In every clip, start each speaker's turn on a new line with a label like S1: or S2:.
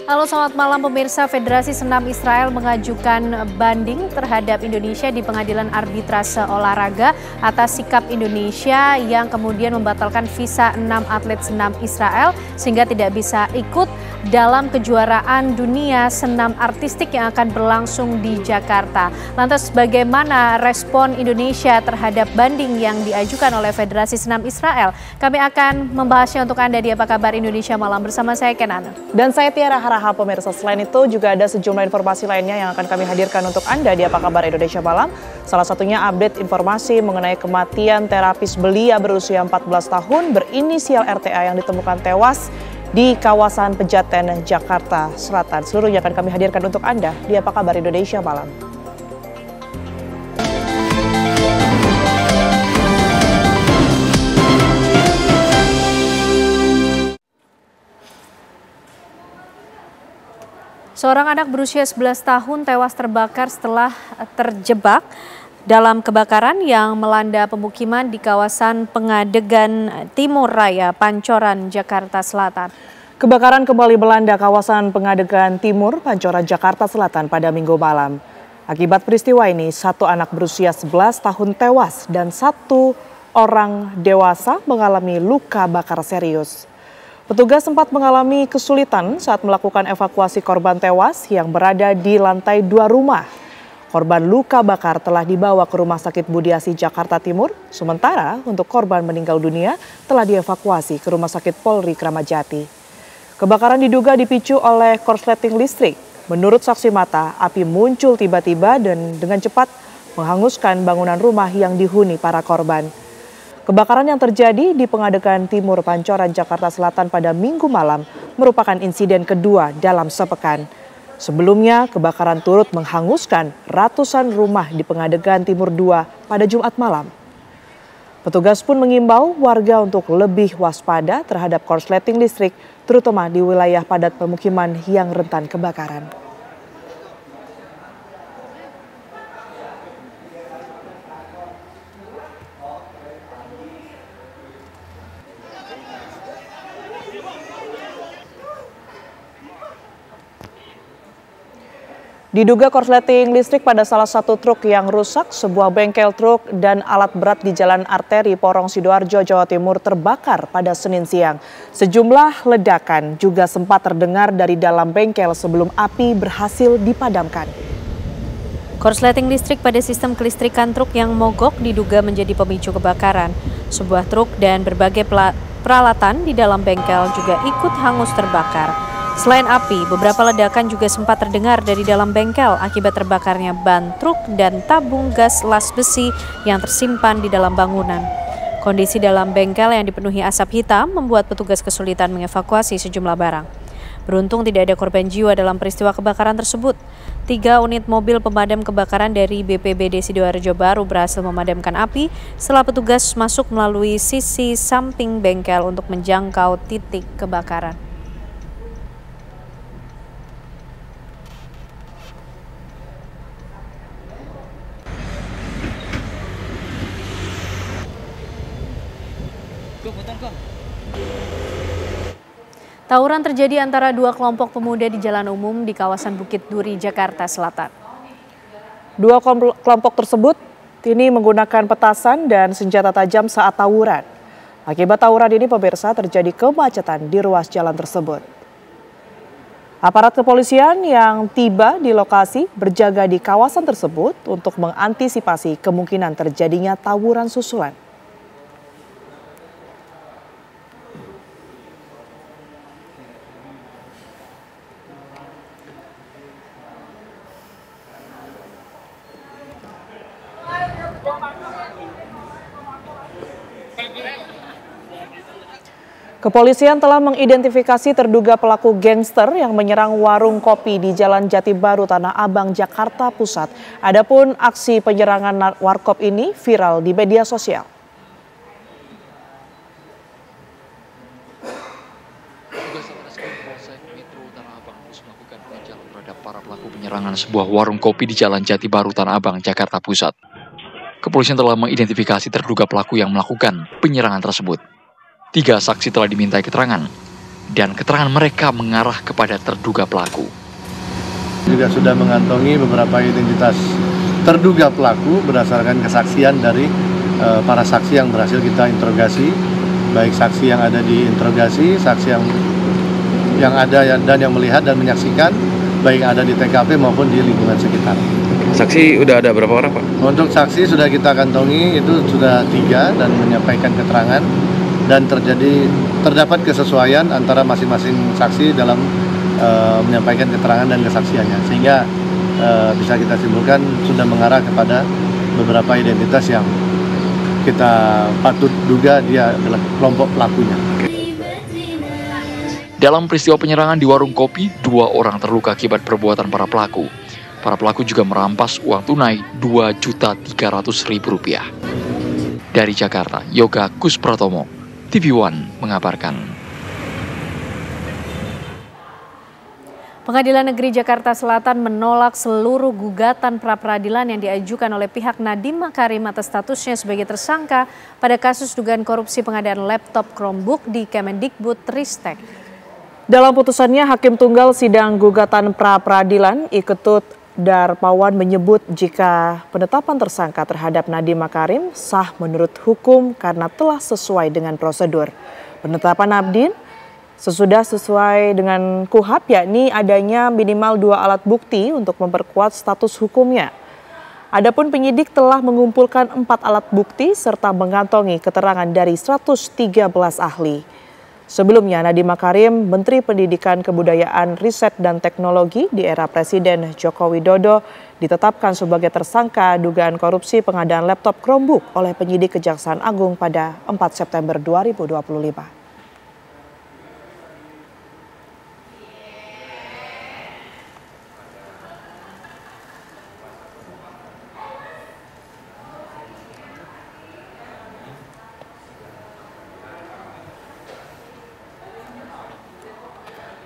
S1: Halo, selamat malam pemirsa. Federasi Senam Israel mengajukan banding terhadap Indonesia di Pengadilan Arbitrase Olahraga atas sikap Indonesia yang kemudian membatalkan visa 6 atlet senam Israel sehingga tidak bisa ikut dalam kejuaraan dunia senam artistik yang akan berlangsung di Jakarta. Lantas bagaimana respon Indonesia terhadap banding yang diajukan oleh Federasi Senam Israel? Kami akan membahasnya untuk Anda di Apa Kabar Indonesia Malam bersama saya Kenana.
S2: Dan saya Tiara Haraha pemirsa. Selain itu juga ada sejumlah informasi lainnya yang akan kami hadirkan untuk Anda di Apa Kabar Indonesia Malam. Salah satunya update informasi mengenai kematian terapis belia berusia 14 tahun berinisial RTA yang ditemukan tewas di kawasan Pejaten, Jakarta Selatan. Seluruhnya akan kami hadirkan untuk Anda di Apa Kabar Indonesia Malam.
S1: Seorang anak berusia 11 tahun tewas terbakar setelah terjebak dalam kebakaran yang melanda pemukiman di kawasan Pengadegan Timur Raya, Pancoran, Jakarta Selatan.
S2: Kebakaran kembali melanda kawasan Pengadegan Timur, Pancoran, Jakarta Selatan pada Minggu malam. Akibat peristiwa ini, satu anak berusia 11 tahun tewas dan satu orang dewasa mengalami luka bakar serius. Petugas sempat mengalami kesulitan saat melakukan evakuasi korban tewas yang berada di lantai 2 rumah. Korban luka bakar telah dibawa ke Rumah Sakit Budi Asih Jakarta Timur, sementara untuk korban meninggal dunia telah dievakuasi ke Rumah Sakit Polri Kramat Jati. Kebakaran diduga dipicu oleh korsleting listrik. Menurut saksi mata, api muncul tiba-tiba dan dengan cepat menghanguskan bangunan rumah yang dihuni para korban. Kebakaran yang terjadi di Pengadegan Timur, Pancoran, Jakarta Selatan pada Minggu malam merupakan insiden kedua dalam sepekan. Sebelumnya, kebakaran turut menghanguskan ratusan rumah di Pengadegan Timur 2 pada Jumat malam. Petugas pun mengimbau warga untuk lebih waspada terhadap korsleting listrik, terutama di wilayah padat pemukiman yang rentan kebakaran. Diduga korsleting listrik pada salah satu truk yang rusak, sebuah bengkel truk dan alat berat di Jalan Arteri Porong Sidoarjo, Jawa Timur terbakar pada Senin siang. Sejumlah ledakan juga sempat terdengar dari dalam bengkel sebelum api berhasil dipadamkan.
S1: Korsleting listrik pada sistem kelistrikan truk yang mogok diduga menjadi pemicu kebakaran. Sebuah truk dan berbagai peralatan di dalam bengkel juga ikut hangus terbakar. Selain api, beberapa ledakan juga sempat terdengar dari dalam bengkel akibat terbakarnya ban truk dan tabung gas las besi yang tersimpan di dalam bangunan. Kondisi dalam bengkel yang dipenuhi asap hitam membuat petugas kesulitan mengevakuasi sejumlah barang. Beruntung tidak ada korban jiwa dalam peristiwa kebakaran tersebut. 3 unit mobil pemadam kebakaran dari BPBD Sidoarjo baru berhasil memadamkan api setelah petugas masuk melalui sisi samping bengkel untuk menjangkau titik kebakaran. Tawuran terjadi antara dua kelompok pemuda di jalan umum di kawasan Bukit Duri, Jakarta Selatan.
S2: Dua kelompok tersebut kini menggunakan petasan dan senjata tajam saat tawuran. Akibat tawuran ini pemirsa terjadi kemacetan di ruas jalan tersebut. Aparat kepolisian yang tiba di lokasi berjaga di kawasan tersebut untuk mengantisipasi kemungkinan terjadinya tawuran susulan. Kepolisian telah mengidentifikasi terduga pelaku gangster yang menyerang warung kopi di Jalan Jati Baru, Tanah Abang, Jakarta Pusat. Adapun aksi penyerangan warkop ini viral di media sosial.
S3: Para pelaku penyerangan sebuah warung kopi di Jalan Jati Baru, Tanah Abang, Jakarta Pusat. Kepolisian telah mengidentifikasi terduga pelaku yang melakukan penyerangan tersebut. 3 saksi telah dimintai keterangan. dan keterangan mereka mengarah kepada terduga pelaku.
S4: Juga sudah mengantongi beberapa identitas terduga pelaku berdasarkan kesaksian dari para saksi yang berhasil kita interogasi, baik saksi yang ada di interogasi, saksi yang ada dan yang melihat dan menyaksikan, baik yang ada di TKP maupun di lingkungan sekitar.
S5: Saksi udah ada berapa orang, Pak? Untuk
S4: saksi sudah kita kantongi, itu sudah 3 dan menyampaikan keterangan, dan terdapat kesesuaian antara masing-masing saksi dalam menyampaikan keterangan dan kesaksiannya, sehingga bisa kita simpulkan sudah mengarah kepada beberapa identitas yang kita patut duga dia adalah kelompok pelakunya.
S3: Dalam peristiwa penyerangan di warung kopi, 2 orang terluka akibat perbuatan para pelaku. Para pelaku juga merampas uang tunai Rp2.300.000. Dari Jakarta, Yoga Kuspratomo, TV One mengabarkan.
S1: Pengadilan Negeri Jakarta Selatan menolak seluruh gugatan pra-peradilan yang diajukan oleh pihak Nadiem Makarim atas statusnya sebagai tersangka pada kasus dugaan korupsi pengadaan laptop Chromebook di Kemendikbudristek.
S2: Dalam putusannya, Hakim Tunggal Sidang Gugatan Pra-Peradilan Iketut Darmawan menyebut jika penetapan tersangka terhadap Nadiem Makarim sah menurut hukum karena telah sesuai dengan prosedur. Penetapan Nadiem sesuai dengan KUHP, yakni adanya minimal 2 alat bukti untuk memperkuat status hukumnya. Adapun penyidik telah mengumpulkan 4 alat bukti serta mengantongi keterangan dari 113 ahli. Sebelumnya, Nadiem Makarim, Menteri Pendidikan, Kebudayaan, Riset, dan Teknologi di era Presiden Joko Widodo, ditetapkan sebagai tersangka dugaan korupsi pengadaan laptop Chromebook oleh penyidik Kejaksaan Agung pada 4 September 2025.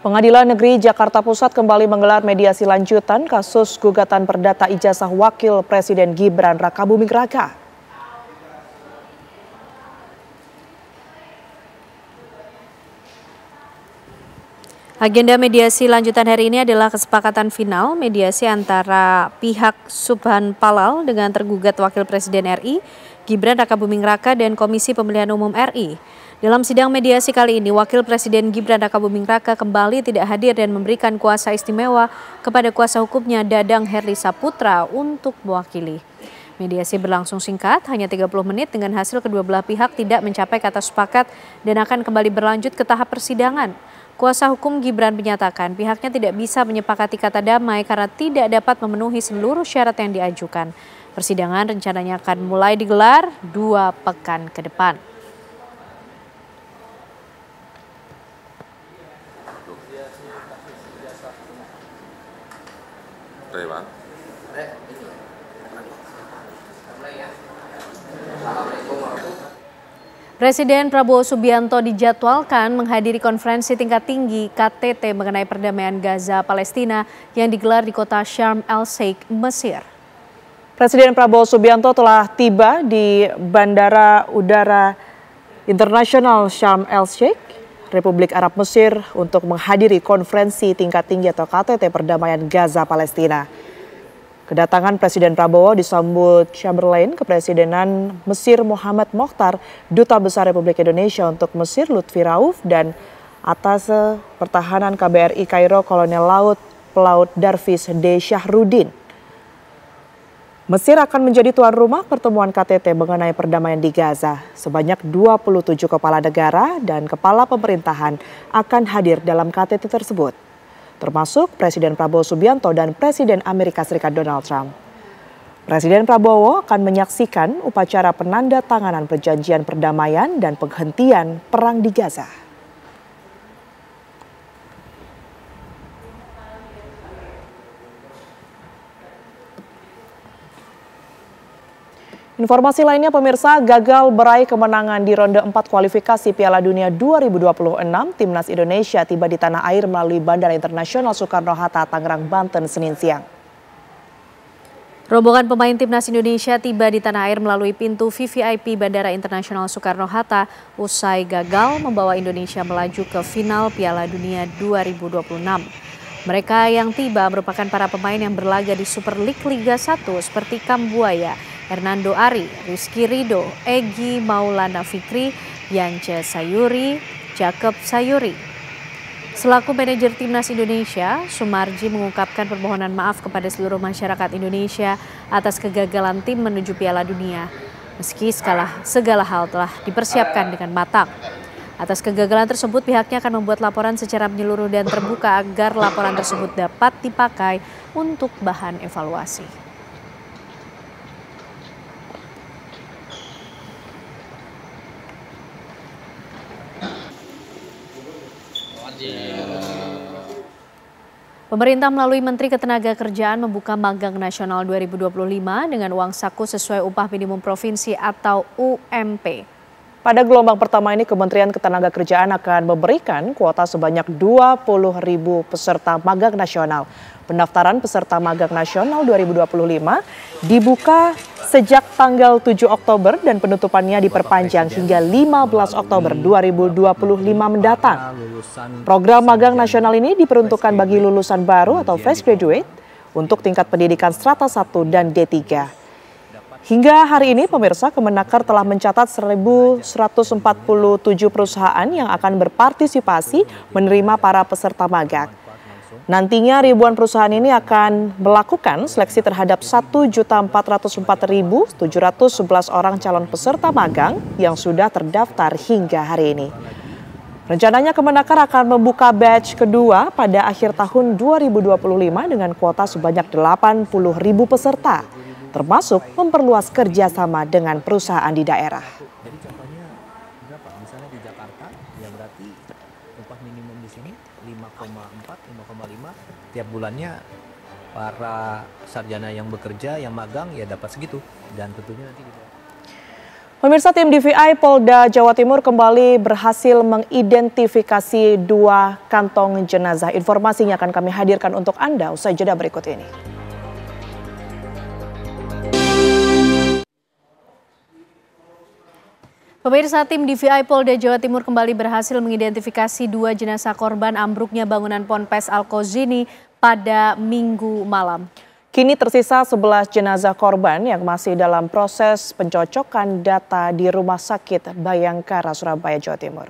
S2: Pengadilan Negeri Jakarta Pusat kembali menggelar mediasi lanjutan kasus gugatan perdata ijazah Wakil Presiden Gibran Rakabuming Raka.
S1: Agenda mediasi lanjutan hari ini adalah kesepakatan final mediasi antara pihak Subhan Palal dengan tergugat Wakil Presiden RI, Gibran Rakabuming Raka, dan Komisi Pemilihan Umum RI. Dalam sidang mediasi kali ini, Wakil Presiden Gibran Rakabuming Raka kembali tidak hadir dan memberikan kuasa istimewa kepada kuasa hukumnya Dadang Herli Saputra untuk mewakili. Mediasi berlangsung singkat, hanya 30 menit dengan hasil kedua belah pihak tidak mencapai kata sepakat dan akan kembali berlanjut ke tahap persidangan. Kuasa hukum Gibran menyatakan pihaknya tidak bisa menyepakati kata damai karena tidak dapat memenuhi seluruh syarat yang diajukan. Persidangan rencananya akan mulai digelar 2 pekan ke depan. Presiden Prabowo Subianto dijadwalkan menghadiri konferensi tingkat tinggi KTT mengenai perdamaian Gaza Palestina yang digelar di kota Sharm el-Sheikh, Mesir.
S2: Presiden Prabowo Subianto telah tiba di Bandara Udara Internasional Sharm el-Sheikh, Republik Arab Mesir untuk menghadiri konferensi tingkat tinggi atau KTT perdamaian Gaza Palestina. Kedatangan Presiden Prabowo disambut Chamberlain Kepresidenan Mesir Muhammad Mokhtar, Duta Besar Republik Indonesia untuk Mesir Lutfi Rauf, dan Atase Pertahanan KBRI Kairo Kolonel Laut Pelaut Darvis D. Syahrudin. Mesir akan menjadi tuan rumah pertemuan KTT mengenai perdamaian di Gaza. Sebanyak 27 kepala negara dan kepala pemerintahan akan hadir dalam KTT tersebut, termasuk Presiden Prabowo Subianto dan Presiden Amerika Serikat Donald Trump. Presiden Prabowo akan menyaksikan upacara penandatanganan perjanjian perdamaian dan penghentian perang di Gaza. Informasi lainnya, pemirsa, gagal meraih kemenangan di ronde 4 kualifikasi Piala Dunia 2026, Timnas Indonesia tiba di tanah air melalui Bandara Internasional Soekarno-Hatta, Tangerang, Banten, Senin siang.
S1: Rombongan pemain Timnas Indonesia tiba di tanah air melalui pintu VVIP Bandara Internasional Soekarno-Hatta usai gagal membawa Indonesia melaju ke final Piala Dunia 2026. Mereka yang tiba merupakan para pemain yang berlaga di Super League Liga 1 seperti Kambuaya, Hernando Ari, Rizky Ridho, Egy Maulana Fikri, Yance Sayuri, Jacob Sayuri. Selaku manajer Timnas Indonesia, Sumarji mengungkapkan permohonan maaf kepada seluruh masyarakat Indonesia atas kegagalan tim menuju Piala Dunia. Meski segala hal telah dipersiapkan dengan matang. Atas kegagalan tersebut, pihaknya akan membuat laporan secara menyeluruh dan terbuka agar laporan tersebut dapat dipakai untuk bahan evaluasi. Pemerintah melalui Menteri Ketenagakerjaan membuka magang nasional 2025 dengan uang saku sesuai upah minimum provinsi atau UMP.
S2: Pada gelombang pertama ini Kementerian Ketenagakerjaan akan memberikan kuota sebanyak 20.000 peserta magang nasional. Pendaftaran peserta magang nasional 2025 dibuka sejak tanggal 7 Oktober dan penutupannya diperpanjang hingga 15 Oktober 2025 mendatang. Program magang nasional ini diperuntukkan bagi lulusan baru atau fresh graduate untuk tingkat pendidikan strata 1 dan D3. Hingga hari ini pemirsa, Kemenaker telah mencatat 1.147 perusahaan yang akan berpartisipasi menerima para peserta magang. Nantinya ribuan perusahaan ini akan melakukan seleksi terhadap 1.404.711 orang calon peserta magang yang sudah terdaftar hingga hari ini. Rencananya Kemenaker akan membuka batch kedua pada akhir tahun 2025 dengan kuota sebanyak 80.000 peserta, termasuk memperluas kerjasama dengan perusahaan di daerah.
S6: Jadi contohnya berapa? Misalnya di Jakarta, ya berarti upah minimum di sini 5,4, 5,5 tiap bulannya para sarjana yang bekerja, yang magang ya dapat segitu dan tentunya nanti di
S2: Pemirsa, tim DVI Polda Jawa Timur kembali berhasil mengidentifikasi 2 kantong jenazah. Informasinya akan kami hadirkan untuk Anda usai jeda berikut ini.
S1: Pemirsa, tim DVI Polda Jawa Timur kembali berhasil mengidentifikasi 2 jenazah korban ambruknya bangunan Ponpes Al-Kozini pada Minggu malam. Kini tersisa 11 jenazah korban yang masih dalam proses pencocokan data di Rumah Sakit Bayangkara, Surabaya, Jawa Timur.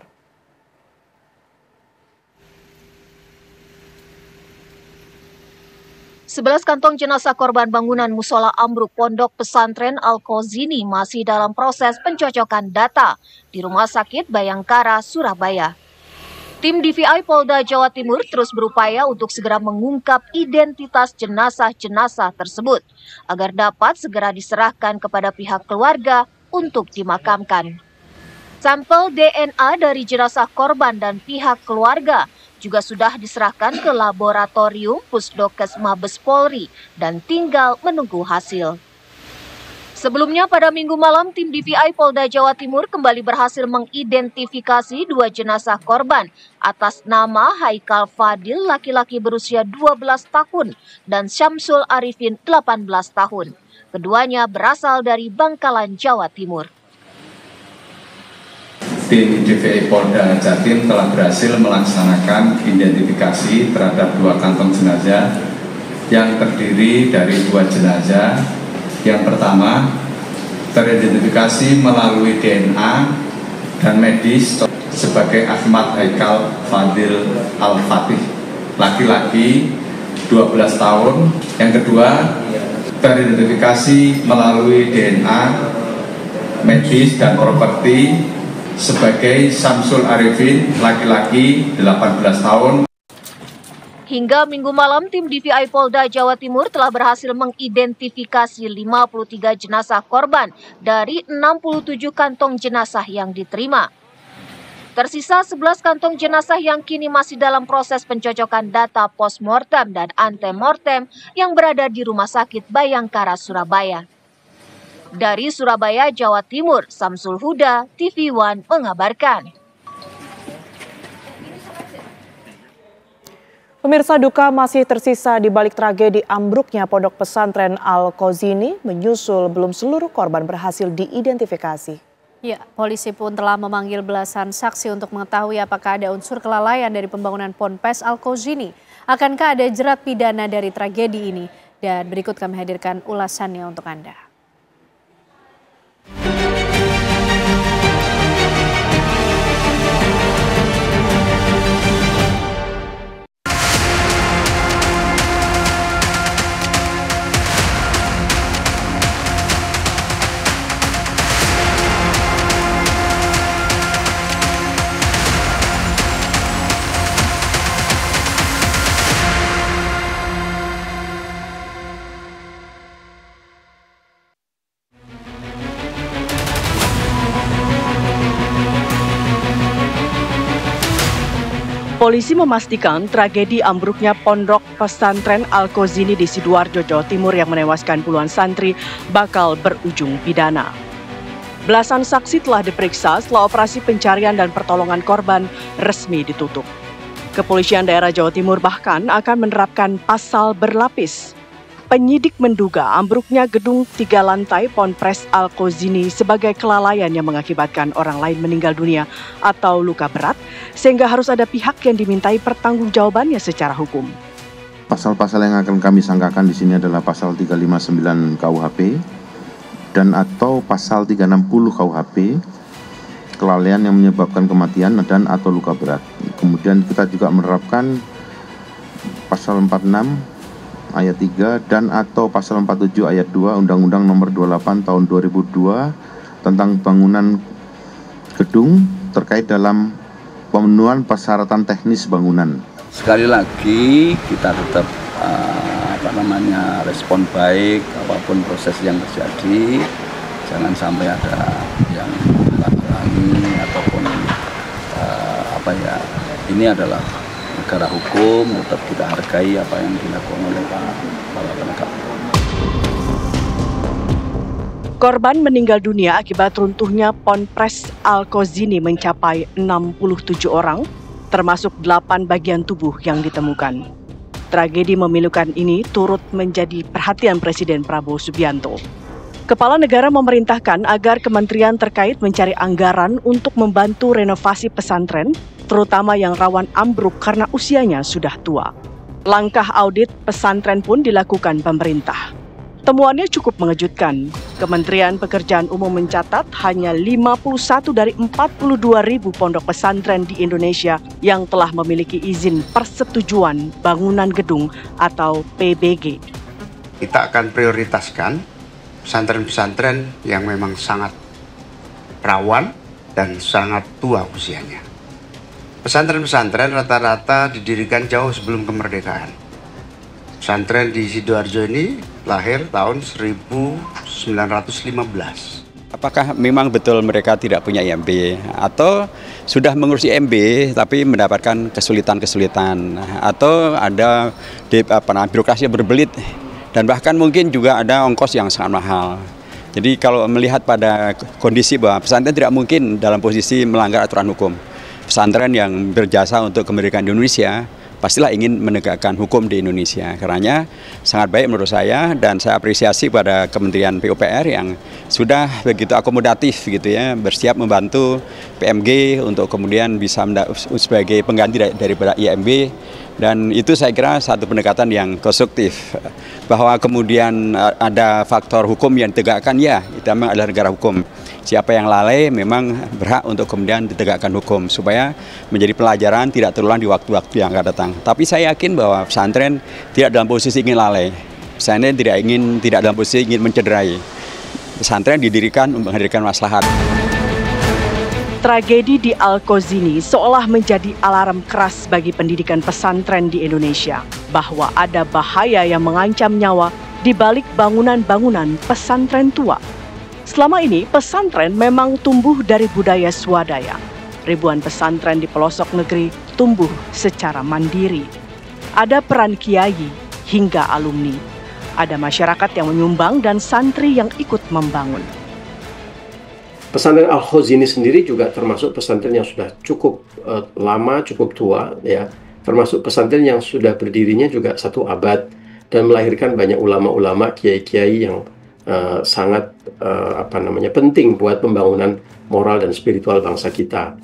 S7: Sebelas kantong jenazah korban bangunan musola ambruk Pondok Pesantren Al-Kozini masih dalam proses pencocokan data di Rumah Sakit Bayangkara, Surabaya. Tim DVI Polda Jawa Timur terus berupaya untuk segera mengungkap identitas jenazah-jenazah tersebut agar dapat segera diserahkan kepada pihak keluarga untuk dimakamkan. Sampel DNA dari jenazah korban dan pihak keluarga juga sudah diserahkan ke laboratorium Pusdokes Mabes Polri dan tinggal menunggu hasil. Sebelumnya pada Minggu malam, tim DVI Polda Jawa Timur kembali berhasil mengidentifikasi 2 jenazah korban atas nama Haikal Fadil, laki-laki berusia 12 tahun, dan Syamsul Arifin, 18 tahun. Keduanya berasal dari Bangkalan, Jawa Timur.
S8: Tim DVI Polda Jatim telah berhasil melaksanakan identifikasi terhadap 2 kantong jenazah yang terdiri dari 2 jenazah. Yang pertama, teridentifikasi melalui DNA dan medis sebagai Ahmad Haikal Fadil Al-Fatih, laki-laki 12 tahun. Yang kedua, teridentifikasi melalui DNA, medis dan properti sebagai Syamsul Arifin, laki-laki 18 tahun.
S7: Hingga Minggu malam, tim DVI Polda Jawa Timur telah berhasil mengidentifikasi 53 jenazah korban dari 67 kantong jenazah yang diterima. Tersisa 11 kantong jenazah yang kini masih dalam proses pencocokan data postmortem dan antemortem yang berada di Rumah Sakit Bayangkara, Surabaya. Dari Surabaya, Jawa Timur, Samsul Huda, TV One mengabarkan.
S2: Pemirsa, duka masih tersisa di balik tragedi ambruknya Pondok Pesantren Al-Qazini menyusul belum seluruh korban berhasil diidentifikasi.
S1: Ya, polisi pun telah memanggil belasan saksi untuk mengetahui apakah ada unsur kelalaian dari pembangunan Ponpes Al-Qazini. Akankah ada jerat pidana dari tragedi ini? Dan berikut kami hadirkan ulasannya untuk Anda.
S2: Polisi memastikan tragedi ambruknya Pondok Pesantren Al-Qazini di Sidoarjo, Jawa Timur yang menewaskan puluhan santri bakal berujung pidana. Belasan saksi telah diperiksa setelah operasi pencarian dan pertolongan korban resmi ditutup. Kepolisian daerah Jawa Timur bahkan akan menerapkan pasal berlapis. Penyidik menduga ambruknya gedung 3 lantai Ponpes Al-Qazini sebagai kelalaian yang mengakibatkan orang lain meninggal dunia atau luka berat, sehingga harus ada pihak yang dimintai pertanggungjawabannya secara hukum.
S9: Pasal-pasal yang akan kami sangkakan di sini adalah pasal 359 KUHP dan atau pasal 360 KUHP, kelalaian yang menyebabkan kematian dan atau luka berat. Kemudian kita juga menerapkan pasal 46 ayat 3 dan atau pasal 47 ayat 2 Undang-Undang Nomor 28 Tahun 2002 tentang bangunan gedung terkait dalam pemenuhan persyaratan teknis bangunan.
S10: Sekali lagi kita tetap respon baik apapun proses yang terjadi, jangan sampai ada yang halangi ataupun ini adalah negara hukum, tetap kita hargai apa yang dilakukan oleh para penegak hukum.
S2: Korban meninggal dunia akibat runtuhnya Ponpes Al-Qazini mencapai 67 orang, termasuk 8 bagian tubuh yang ditemukan. Tragedi memilukan ini turut menjadi perhatian Presiden Prabowo Subianto. Kepala negara memerintahkan agar kementerian terkait mencari anggaran untuk membantu renovasi pesantren, terutama yang rawan ambruk karena usianya sudah tua. Langkah audit pesantren pun dilakukan pemerintah. Temuannya cukup mengejutkan. Kementerian Pekerjaan Umum mencatat hanya 51 dari 42.000 pondok pesantren di Indonesia yang telah memiliki izin persetujuan bangunan gedung atau PBG.
S11: Kita akan prioritaskan pesantren-pesantren yang memang sangat rawan dan sangat tua usianya. Pesantren-pesantren rata-rata didirikan jauh sebelum kemerdekaan. Pesantren di Sidoarjo ini lahir tahun 1915.
S12: Apakah memang betul mereka tidak punya IMB atau sudah mengurus IMB tapi mendapatkan kesulitan-kesulitan atau ada birokrasi yang berbelit dan bahkan mungkin juga ada ongkos yang sangat mahal. Jadi kalau melihat pada kondisi bahwa pesantren tidak mungkin dalam posisi melanggar aturan hukum. Pesantren yang berjasa untuk kemerdekaan Indonesia pastilah ingin menegakkan hukum di Indonesia. Karenanya sangat baik menurut saya dan saya apresiasi pada Kementerian PUPR yang sudah begitu akomodatif gitu ya, bersiap membantu PMG untuk kemudian bisa sebagai pengganti daripada IMB. Dan itu saya kira satu pendekatan yang konstruktif. Bahwa kemudian ada faktor hukum yang ditegakkan, ya itu memang adalah negara hukum. Siapa yang lalai memang berhak untuk kemudian ditegakkan hukum. Supaya menjadi pelajaran tidak terulang di waktu-waktu yang akan datang. Tapi saya yakin bahwa pesantren tidak dalam posisi ingin lalai. Pesantren tidak dalam posisi ingin mencederai. Pesantren didirikan untuk menghadirkan maslahat.
S2: Tragedi di Al-Qazini seolah menjadi alarm keras bagi pendidikan pesantren di Indonesia bahwa ada bahaya yang mengancam nyawa di balik bangunan-bangunan pesantren tua. Selama ini pesantren memang tumbuh dari budaya swadaya. Ribuan pesantren di pelosok negeri tumbuh secara mandiri. Ada peran kiai hingga alumni. Ada masyarakat yang menyumbang dan santri yang ikut membangun.
S13: Pesantren Al-Qazini sendiri juga termasuk pesantren yang sudah cukup lama, cukup tua, ya, termasuk pesantren yang sudah berdirinya juga 1 abad dan melahirkan banyak ulama-ulama, kiai-kiai yang sangat penting buat pembangunan moral dan spiritual bangsa kita.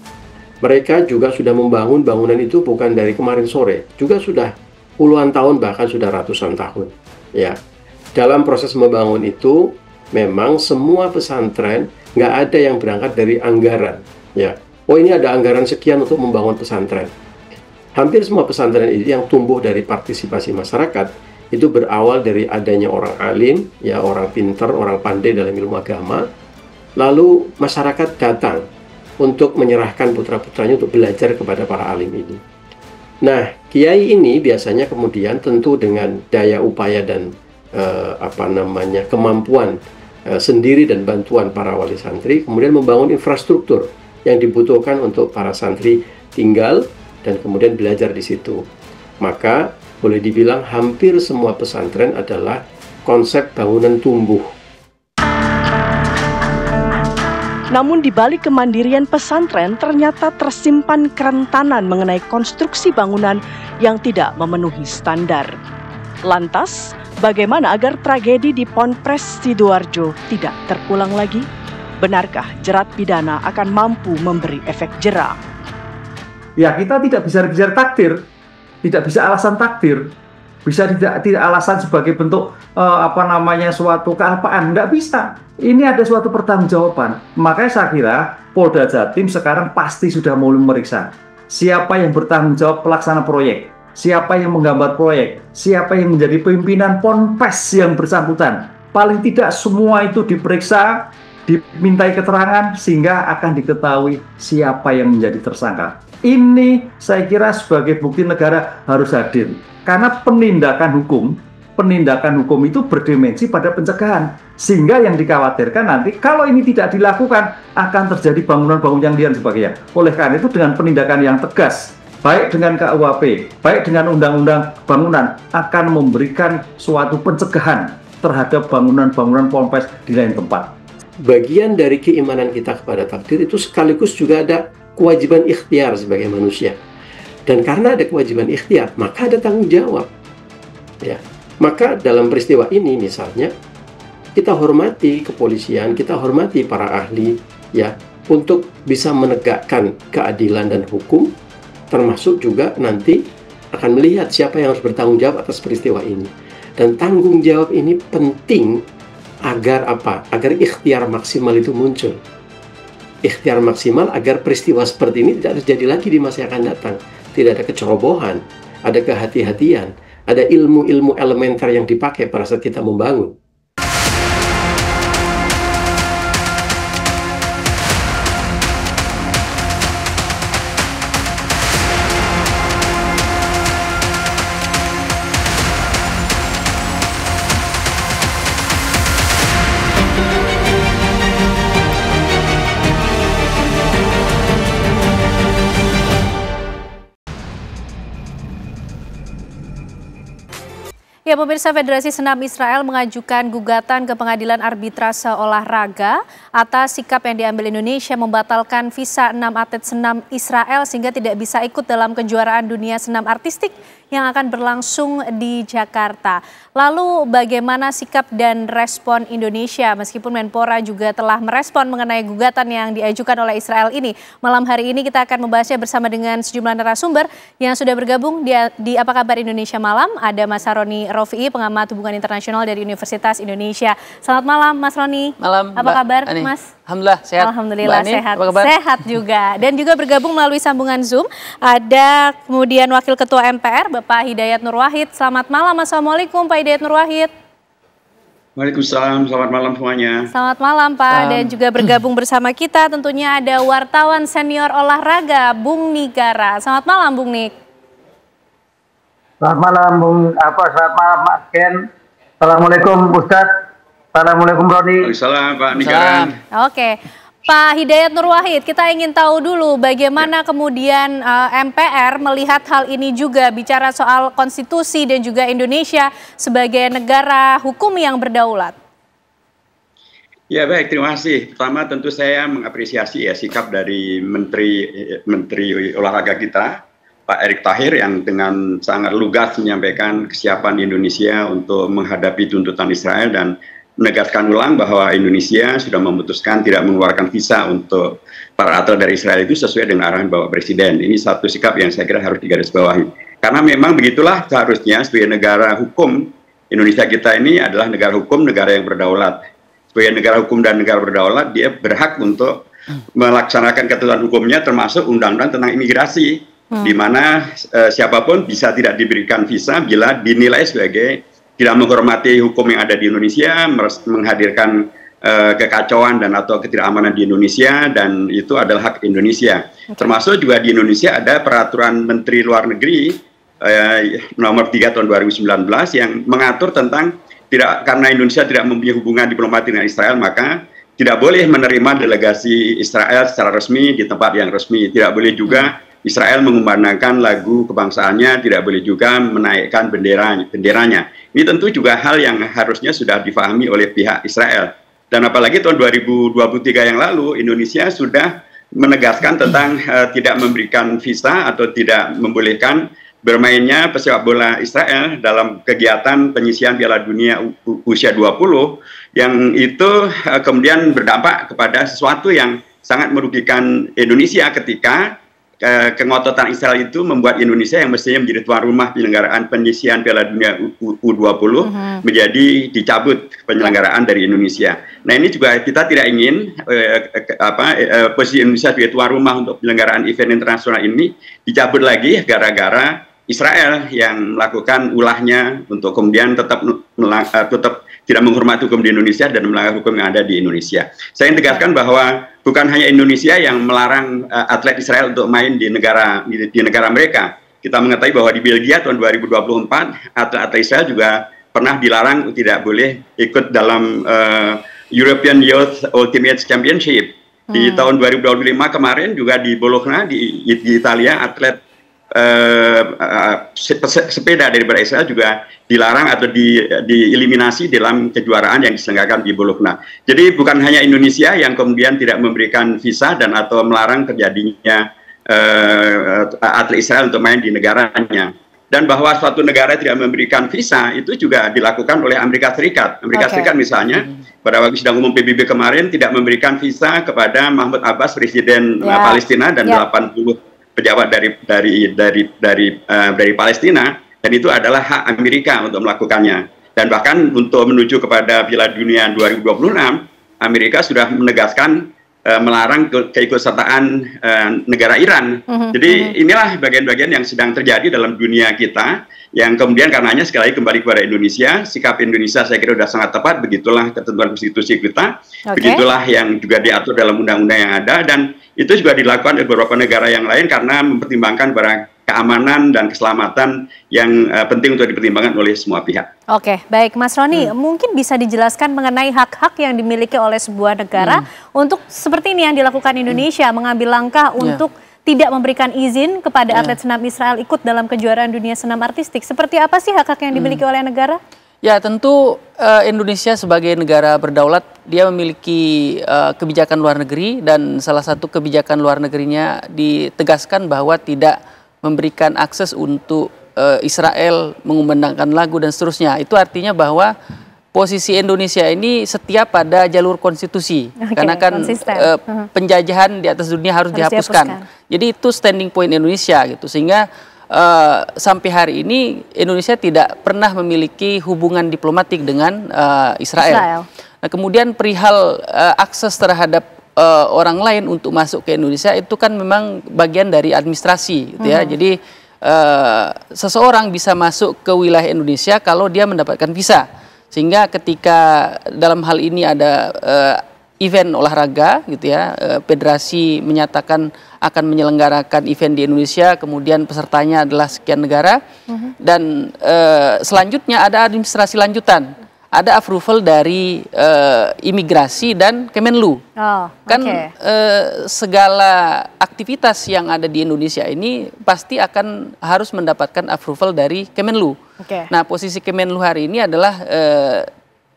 S13: Mereka juga sudah membangun bangunan itu bukan dari kemarin sore, juga sudah puluhan tahun, bahkan sudah ratusan tahun. Ya, dalam proses membangun itu memang semua pesantren nggak ada yang berangkat dari anggaran. Ya, oh ini ada anggaran sekian untuk membangun pesantren. Hampir semua pesantren ini yang tumbuh dari partisipasi masyarakat itu berawal dari adanya orang alim, ya orang pintar, orang pandai dalam ilmu agama. Lalu masyarakat datang untuk menyerahkan putra-putranya untuk belajar kepada para alim ini. Nah, kiai ini biasanya kemudian tentu dengan daya upaya dan kemampuan sendiri dan bantuan para wali santri, kemudian membangun infrastruktur yang dibutuhkan untuk para santri tinggal dan kemudian belajar di situ. Maka boleh dibilang hampir semua pesantren adalah konsep bangunan tumbuh.
S2: Namun di balik kemandirian pesantren ternyata tersimpan kerentanan mengenai konstruksi bangunan yang tidak memenuhi standar. Lantas, bagaimana agar tragedi di Ponpes Sidoarjo tidak terulang lagi? Benarkah jerat pidana akan mampu memberi efek jera?
S14: Ya, kita tidak bisa bicara takdir, tidak bisa alasan takdir, bisa tidak alasan sebagai bentuk suatu kealpaan, tidak bisa. Ini ada suatu pertanggungjawaban. Makanya saya kira Polda Jatim sekarang pasti sudah mulai memeriksa siapa yang bertanggung jawab pelaksana proyek, siapa yang menggambar proyek, siapa yang menjadi pimpinan Ponpes yang bersangkutan. Paling tidak semua itu diperiksa, dimintai keterangan sehingga akan diketahui siapa yang menjadi tersangka. Ini saya kira sebagai bukti negara harus hadir. Karena penindakan hukum itu berdimensi pada pencegahan. Sehingga yang dikhawatirkan nanti kalau ini tidak dilakukan akan terjadi bangunan-bangunan yang liar dan sebagainya. Oleh karena itu dengan penindakan yang tegas, baik dengan KUHP, baik dengan undang-undang bangunan akan memberikan suatu pencegahan terhadap bangunan-bangunan Ponpes di lain tempat.
S13: Bagian dari keimanan kita kepada takdir itu sekaligus juga ada kewajiban ikhtiar sebagai manusia. Dan karena ada kewajiban ikhtiar, maka ada tanggung jawab. Ya. Maka dalam peristiwa ini misalnya, kita hormati kepolisian, kita hormati para ahli, ya, untuk bisa menegakkan keadilan dan hukum, termasuk juga nanti akan melihat siapa yang harus bertanggung jawab atas peristiwa ini. Dan tanggung jawab ini penting agar apa? Agar ikhtiar maksimal itu muncul. Ikhtiar maksimal agar peristiwa seperti ini tidak terjadi lagi di masa yang akan datang. Tidak ada kecerobohan, ada kehati-hatian, ada ilmu-ilmu elementer yang dipakai pada saat kita membangun.
S1: Ya, pemirsa, Federasi Senam Israel mengajukan gugatan ke Pengadilan Arbitrase Olahraga atas sikap yang diambil Indonesia membatalkan visa 6 atlet senam Israel sehingga tidak bisa ikut dalam kejuaraan dunia senam artistik yang akan berlangsung di Jakarta. Lalu bagaimana sikap dan respon Indonesia meskipun Menpora juga telah merespon mengenai gugatan yang diajukan oleh Israel ini. Malam hari ini kita akan membahasnya bersama dengan sejumlah narasumber yang sudah bergabung di Apa Kabar Indonesia Malam. Ada Mas Roni Rofi'i, pengamat hubungan internasional dari Universitas Indonesia. Selamat malam Mas Roni.
S15: Malam.
S1: Apa kabar
S15: Ani.
S1: Mas?
S15: Alhamdulillah sehat.
S1: Alhamdulillah
S15: Ani,
S1: sehat.
S15: apa kabar?
S1: Sehat juga. Dan juga bergabung melalui sambungan Zoom ada kemudian Wakil Ketua MPR Bapak Hidayat Nur Wahid. Selamat malam. Assalamualaikum Pak Hidayat Nur Wahid.
S16: Waalaikumsalam, selamat malam semuanya.
S1: Selamat malam Pak. Dan juga bergabung bersama kita tentunya ada wartawan senior olahraga Bung Nigara. Selamat malam Bung Nik.
S17: Selamat malam selamat malam Pak Ken. Assalamualaikum Ustadz. Assalamualaikum Roni.
S16: Waalaikumsalam Pak Nigara.
S1: Oke. Pak Hidayat Nur Wahid, kita ingin tahu dulu bagaimana kemudian MPR melihat hal ini juga, bicara soal konstitusi dan juga Indonesia sebagai negara hukum yang berdaulat.
S16: Ya baik, terima kasih. Pertama tentu saya mengapresiasi ya sikap dari Menteri Olahraga kita, Pak Erick Thohir yang dengan sangat lugas menyampaikan kesiapan Indonesia untuk menghadapi tuntutan Israel dan menegaskan ulang bahwa Indonesia sudah memutuskan tidak mengeluarkan visa untuk para atlet dari Israel itu sesuai dengan arahan Bapak Presiden. Ini satu sikap yang saya kira harus digarisbawahi. Karena memang begitulah seharusnya sebagai negara hukum, Indonesia kita ini adalah negara hukum, negara yang berdaulat. Sebagai negara hukum dan negara berdaulat, dia berhak untuk melaksanakan ketentuan hukumnya termasuk undang-undang tentang imigrasi. Di mana siapapun bisa tidak diberikan visa bila dinilai sebagai tidak menghormati hukum yang ada di Indonesia, menghadirkan kekacauan dan atau ketidakamanan di Indonesia, dan itu adalah hak Indonesia. Termasuk juga di Indonesia ada peraturan Menteri Luar Negeri nomor 3 tahun 2019 yang mengatur tentang karena Indonesia tidak mempunyai hubungan diplomatik dengan Israel, maka tidak boleh menerima delegasi Israel secara resmi di tempat yang resmi. Tidak boleh juga Israel mengumandangkan lagu kebangsaannya, tidak boleh juga menaikkan benderanya. Ini tentu juga hal yang harusnya sudah difahami oleh pihak Israel. Dan apalagi tahun 2023 yang lalu, Indonesia sudah menegaskan tentang tidak memberikan visa atau tidak membolehkan bermainnya pesepak bola Israel dalam kegiatan penyisian Piala Dunia usia 20, yang itu kemudian berdampak kepada sesuatu yang sangat merugikan Indonesia ketika kengototan Israel itu membuat Indonesia yang mestinya menjadi tuan rumah penyelenggaraan penyisian Piala Dunia U20 menjadi dicabut penyelenggaraan dari Indonesia. Nah, ini juga kita tidak ingin posisi Indonesia sebagai tuan rumah untuk penyelenggaraan event internasional ini dicabut lagi gara-gara Israel yang melakukan ulahnya untuk kemudian tetap tidak menghormati hukum di Indonesia dan melanggar hukum yang ada di Indonesia. Saya ingin tegaskan bahwa bukan hanya Indonesia yang melarang atlet Israel untuk main di negara mereka. Kita mengetahui bahwa di Belgia tahun 2024 atlet Israel juga pernah dilarang tidak boleh ikut dalam European Youth Ultimate Championship. Di tahun 2025 kemarin juga di Bologna di Italia atlet sepeda dari Israel juga dilarang atau dieliminasi dalam kejuaraan yang diselenggarakan di Bologna. Jadi bukan hanya Indonesia yang kemudian tidak memberikan visa dan atau melarang terjadinya atlet Israel untuk main di negaranya. Dan bahwa suatu negara tidak memberikan visa itu juga dilakukan oleh Amerika Serikat. Amerika Serikat misalnya pada waktu sidang umum PBB kemarin tidak memberikan visa kepada Mahmud Abbas, Presiden Palestina, dan 80 pejabat dari Palestina, dan itu adalah hak Amerika untuk melakukannya. Dan bahkan untuk menuju kepada Piala Dunia 2026, Amerika sudah menegaskan melarang keikutsertaan negara Iran. Jadi inilah bagian-bagian yang sedang terjadi dalam dunia kita, yang kemudian karenanya sekali lagi kembali kepada Indonesia, sikap Indonesia saya kira sudah sangat tepat, begitulah ketentuan konstitusi kita, begitulah yang juga diatur dalam undang-undang yang ada, dan itu juga dilakukan oleh beberapa negara yang lain karena mempertimbangkan barang keamanan dan keselamatan yang penting untuk dipertimbangkan oleh semua pihak. Oke, baik Mas Roni, mungkin bisa dijelaskan mengenai hak-hak yang dimiliki oleh sebuah negara untuk seperti ini yang dilakukan Indonesia, mengambil langkah untuk tidak memberikan izin kepada atlet senam Israel ikut dalam kejuaraan dunia senam artistik. Seperti apa sih hak-hak yang dimiliki oleh negara?
S15: Ya, tentu Indonesia sebagai negara berdaulat, dia memiliki kebijakan luar negeri, dan salah satu kebijakan luar negerinya ditegaskan bahwa tidak memberikan akses untuk Israel mengumandangkan lagu dan seterusnya. Itu artinya bahwa posisi Indonesia ini setia pada jalur konstitusi, karena kan penjajahan di atas dunia harus dihapuskan. Jadi itu standing point Indonesia gitu, sehingga sampai hari ini Indonesia tidak pernah memiliki hubungan diplomatik dengan Israel. Nah, kemudian perihal akses terhadap orang lain untuk masuk ke Indonesia itu kan memang bagian dari administrasi gitu ya. Jadi seseorang bisa masuk ke wilayah Indonesia kalau dia mendapatkan visa. Sehingga ketika dalam hal ini ada event olahraga gitu ya, federasi menyatakan akan menyelenggarakan event di Indonesia, kemudian pesertanya adalah sekian negara, dan selanjutnya ada administrasi lanjutan, ada approval dari imigrasi dan Kemenlu. Segala aktivitas yang ada di Indonesia ini pasti akan harus mendapatkan approval dari Kemenlu. Nah, posisi Kemenlu hari ini adalah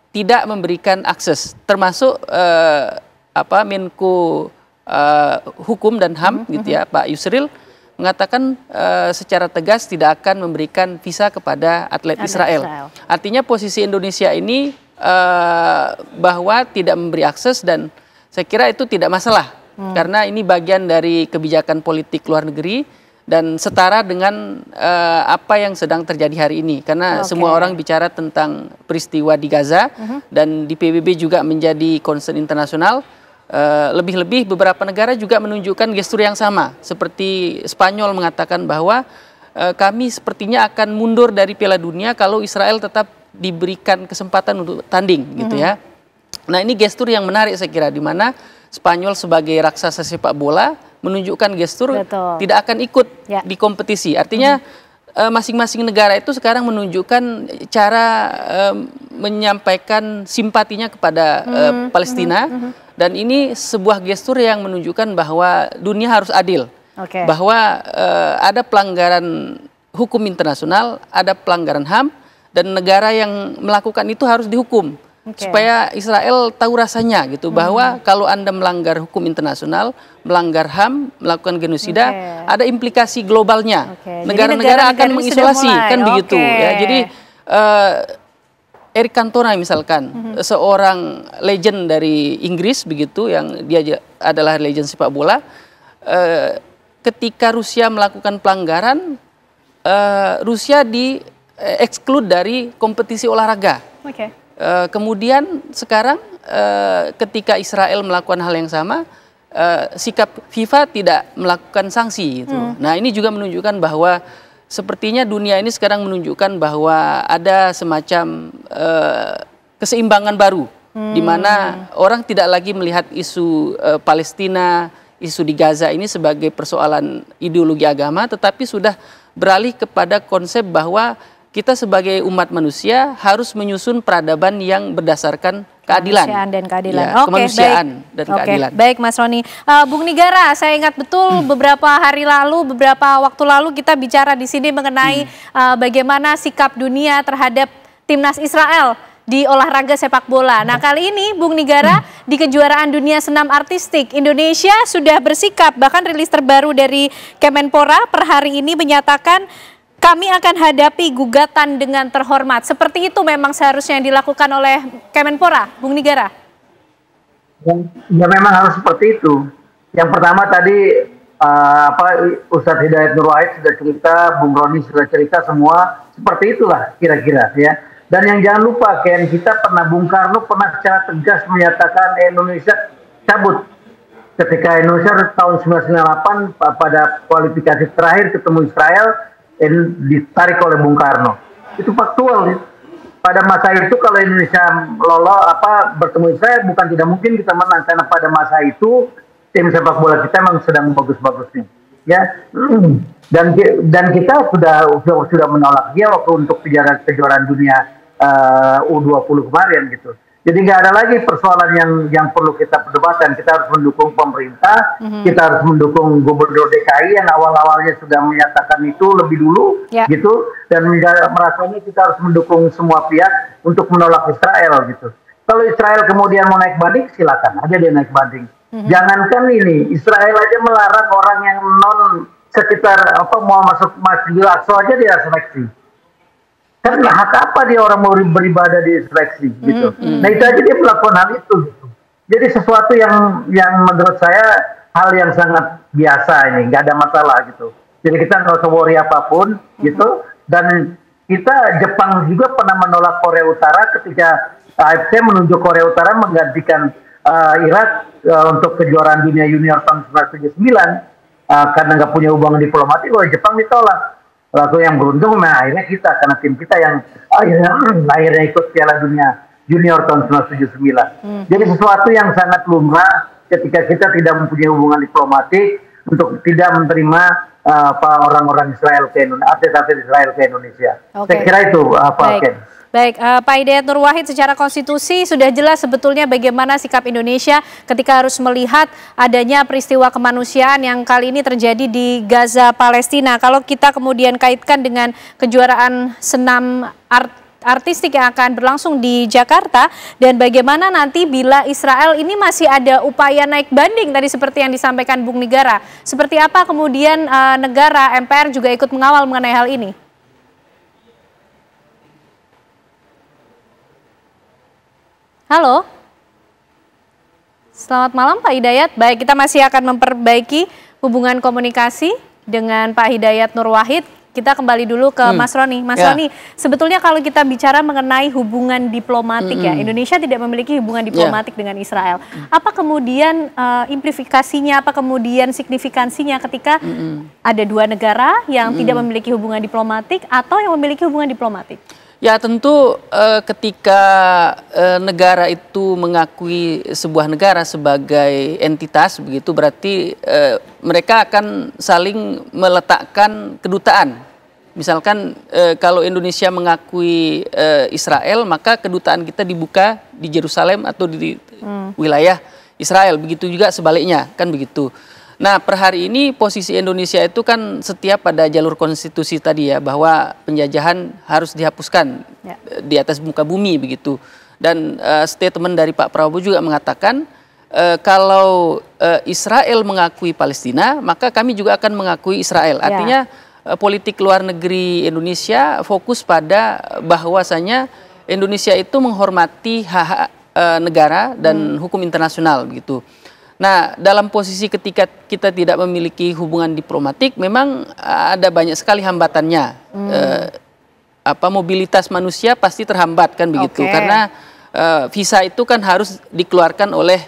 S15: tidak memberikan akses, termasuk Menko Hukum dan HAM gitu ya, Pak Yusril mengatakan secara tegas tidak akan memberikan visa kepada atlet Israel. Artinya posisi Indonesia ini bahwa tidak memberi akses, dan saya kira itu tidak masalah karena ini bagian dari kebijakan politik luar negeri dan setara dengan apa yang sedang terjadi hari ini, karena semua orang bicara tentang peristiwa di Gaza dan di PBB juga menjadi concern internasional. Lebih-lebih beberapa negara juga menunjukkan gestur yang sama, seperti Spanyol mengatakan bahwa kami sepertinya akan mundur dari Piala Dunia kalau Israel tetap diberikan kesempatan untuk tanding gitu ya. Nah, ini gestur yang menarik saya kira, di mana Spanyol sebagai raksasa sepak bola menunjukkan gestur tidak akan ikut di kompetisi. Artinya masing-masing negara itu sekarang menunjukkan cara menyampaikan simpatinya kepada Palestina. Dan ini sebuah gestur yang menunjukkan bahwa dunia harus adil. Bahwa ada pelanggaran hukum internasional, ada pelanggaran HAM, dan negara yang melakukan itu harus dihukum. Supaya Israel tahu rasanya gitu, bahwa kalau Anda melanggar hukum internasional, melanggar HAM, melakukan genosida, ada implikasi globalnya. Negara-negara akan mengisolasi, kan begitu ya. Jadi Eric Cantona misalkan, seorang legend dari Inggris begitu, yang dia adalah legend sepak bola, ketika Rusia melakukan pelanggaran, Rusia di-exclude dari kompetisi olahraga. Kemudian sekarang ketika Israel melakukan hal yang sama, sikap FIFA tidak melakukan sanksi gitu. Nah, ini juga menunjukkan bahwa sepertinya dunia ini sekarang menunjukkan bahwa ada semacam keseimbangan baru, di mana orang tidak lagi melihat isu Palestina, isu di Gaza ini sebagai persoalan ideologi agama, tetapi sudah beralih kepada konsep bahwa kita sebagai umat manusia harus menyusun peradaban yang berdasarkan keadilan.
S1: Kemanusiaan dan keadilan.
S15: Ya, kemanusiaan dan keadilan.
S1: Baik Mas Roni. Bung Nigara, saya ingat betul beberapa hari lalu, beberapa waktu lalu kita bicara di sini mengenai bagaimana sikap dunia terhadap timnas Israel di olahraga sepak bola. Nah, kali ini Bung Nigara, di kejuaraan dunia senam artistik, Indonesia sudah bersikap, bahkan rilis terbaru dari Kemenpora per hari ini menyatakan kami akan hadapi gugatan dengan terhormat. Seperti itu memang seharusnya yang dilakukan oleh Kemenpora, Bung Nigara?
S17: Ya, memang harus seperti itu. Yang pertama tadi Ustadz Hidayat Nur Wahid sudah cerita, Bung Roni sudah cerita, semua seperti itulah kira-kira ya. Dan yang jangan lupa, Ken, kita Bung Karno pernah secara tegas menyatakan Indonesia cabut. Ketika Indonesia tahun 1998 pada kualifikasi terakhir ketemu Israel, ditarik oleh Bung Karno. Itu faktual. Pada masa itu kalau Indonesia bertemu Israel, bukan tidak mungkin kita menang, karena pada masa itu tim sepak bola kita memang sedang bagus-bagusnya. Ya, dan kita sudah menolak dia waktu untuk kejuaraan dunia U20 kemarin gitu. Jadi nggak ada lagi persoalan yang perlu kita perdebatkan. Kita harus mendukung pemerintah, kita harus mendukung Gubernur DKI yang awal-awalnya sudah menyatakan itu lebih dulu, gitu. Dan merasanya kita harus mendukung semua pihak untuk menolak Israel, gitu. Kalau Israel kemudian mau naik banding, silakan aja dia naik banding. Jangankan ini, Israel aja melarang orang yang non sekitar mau masuk Masjidil Aqsa aja dia seleksi. Kan hak apa dia orang mau beribadah di seleksi gitu. Nah, itu aja dia melakukan hal itu gitu. Jadi sesuatu yang menurut saya hal yang sangat biasa ini, nggak ada masalah gitu. Jadi kita nggak usah worry apapun gitu. Dan kita Jepang juga pernah menolak Korea Utara ketika AFC menunjuk Korea Utara menggantikan Irak untuk kejuaraan dunia junior tahun 1979 karena nggak punya hubungan diplomatik. Oleh Jepang ditolak. Lalu yang beruntung, akhirnya kita, karena tim kita yang akhirnya ikut Piala Dunia Junior tahun 1979. Jadi sesuatu yang sangat lumrah ketika kita tidak mempunyai hubungan diplomatik untuk tidak menerima orang-orang Israel ke Indonesia, atlet-atlet Israel ke Indonesia. Saya kira itu Ken.
S1: Baik, Pak Hidayat Nur Wahid, secara konstitusi sudah jelas sebetulnya bagaimana sikap Indonesia ketika harus melihat adanya peristiwa kemanusiaan yang kali ini terjadi di Gaza, Palestina. Kalau kita kemudian kaitkan dengan kejuaraan senam artistik yang akan berlangsung di Jakarta, dan bagaimana nanti bila Israel ini masih ada upaya naik banding tadi seperti yang disampaikan Bung Nigara. Seperti apa kemudian negara, MPR juga ikut mengawal mengenai hal ini? Halo. Selamat malam Pak Hidayat. Baik, kita masih akan memperbaiki hubungan komunikasi dengan Pak Hidayat Nur Wahid. Kita kembali dulu ke Mas Roni. Mas Roni, sebetulnya kalau kita bicara mengenai hubungan diplomatik ya, Indonesia tidak memiliki hubungan diplomatik dengan Israel. Apa kemudian implikasinya, apa kemudian signifikansinya ketika ada dua negara yang tidak memiliki hubungan diplomatik atau yang memiliki hubungan diplomatik?
S15: Ya tentu ketika negara itu mengakui sebuah negara sebagai entitas begitu, berarti mereka akan saling meletakkan kedutaan. Misalkan kalau Indonesia mengakui Israel, maka kedutaan kita dibuka di Yerusalem atau di wilayah Israel. Begitu juga sebaliknya, kan begitu. Nah, per hari ini posisi Indonesia itu kan setia pada jalur konstitusi tadi ya, bahwa penjajahan harus dihapuskan di atas muka bumi begitu. Dan statement dari Pak Prabowo juga mengatakan kalau Israel mengakui Palestina, maka kami juga akan mengakui Israel. Artinya politik luar negeri Indonesia fokus pada bahwasanya Indonesia itu menghormati hak negara dan hukum internasional begitu. Nah, dalam posisi ketika kita tidak memiliki hubungan diplomatik, memang ada banyak sekali hambatannya. Mobilitas manusia pasti terhambat kan begitu, karena visa itu kan harus dikeluarkan oleh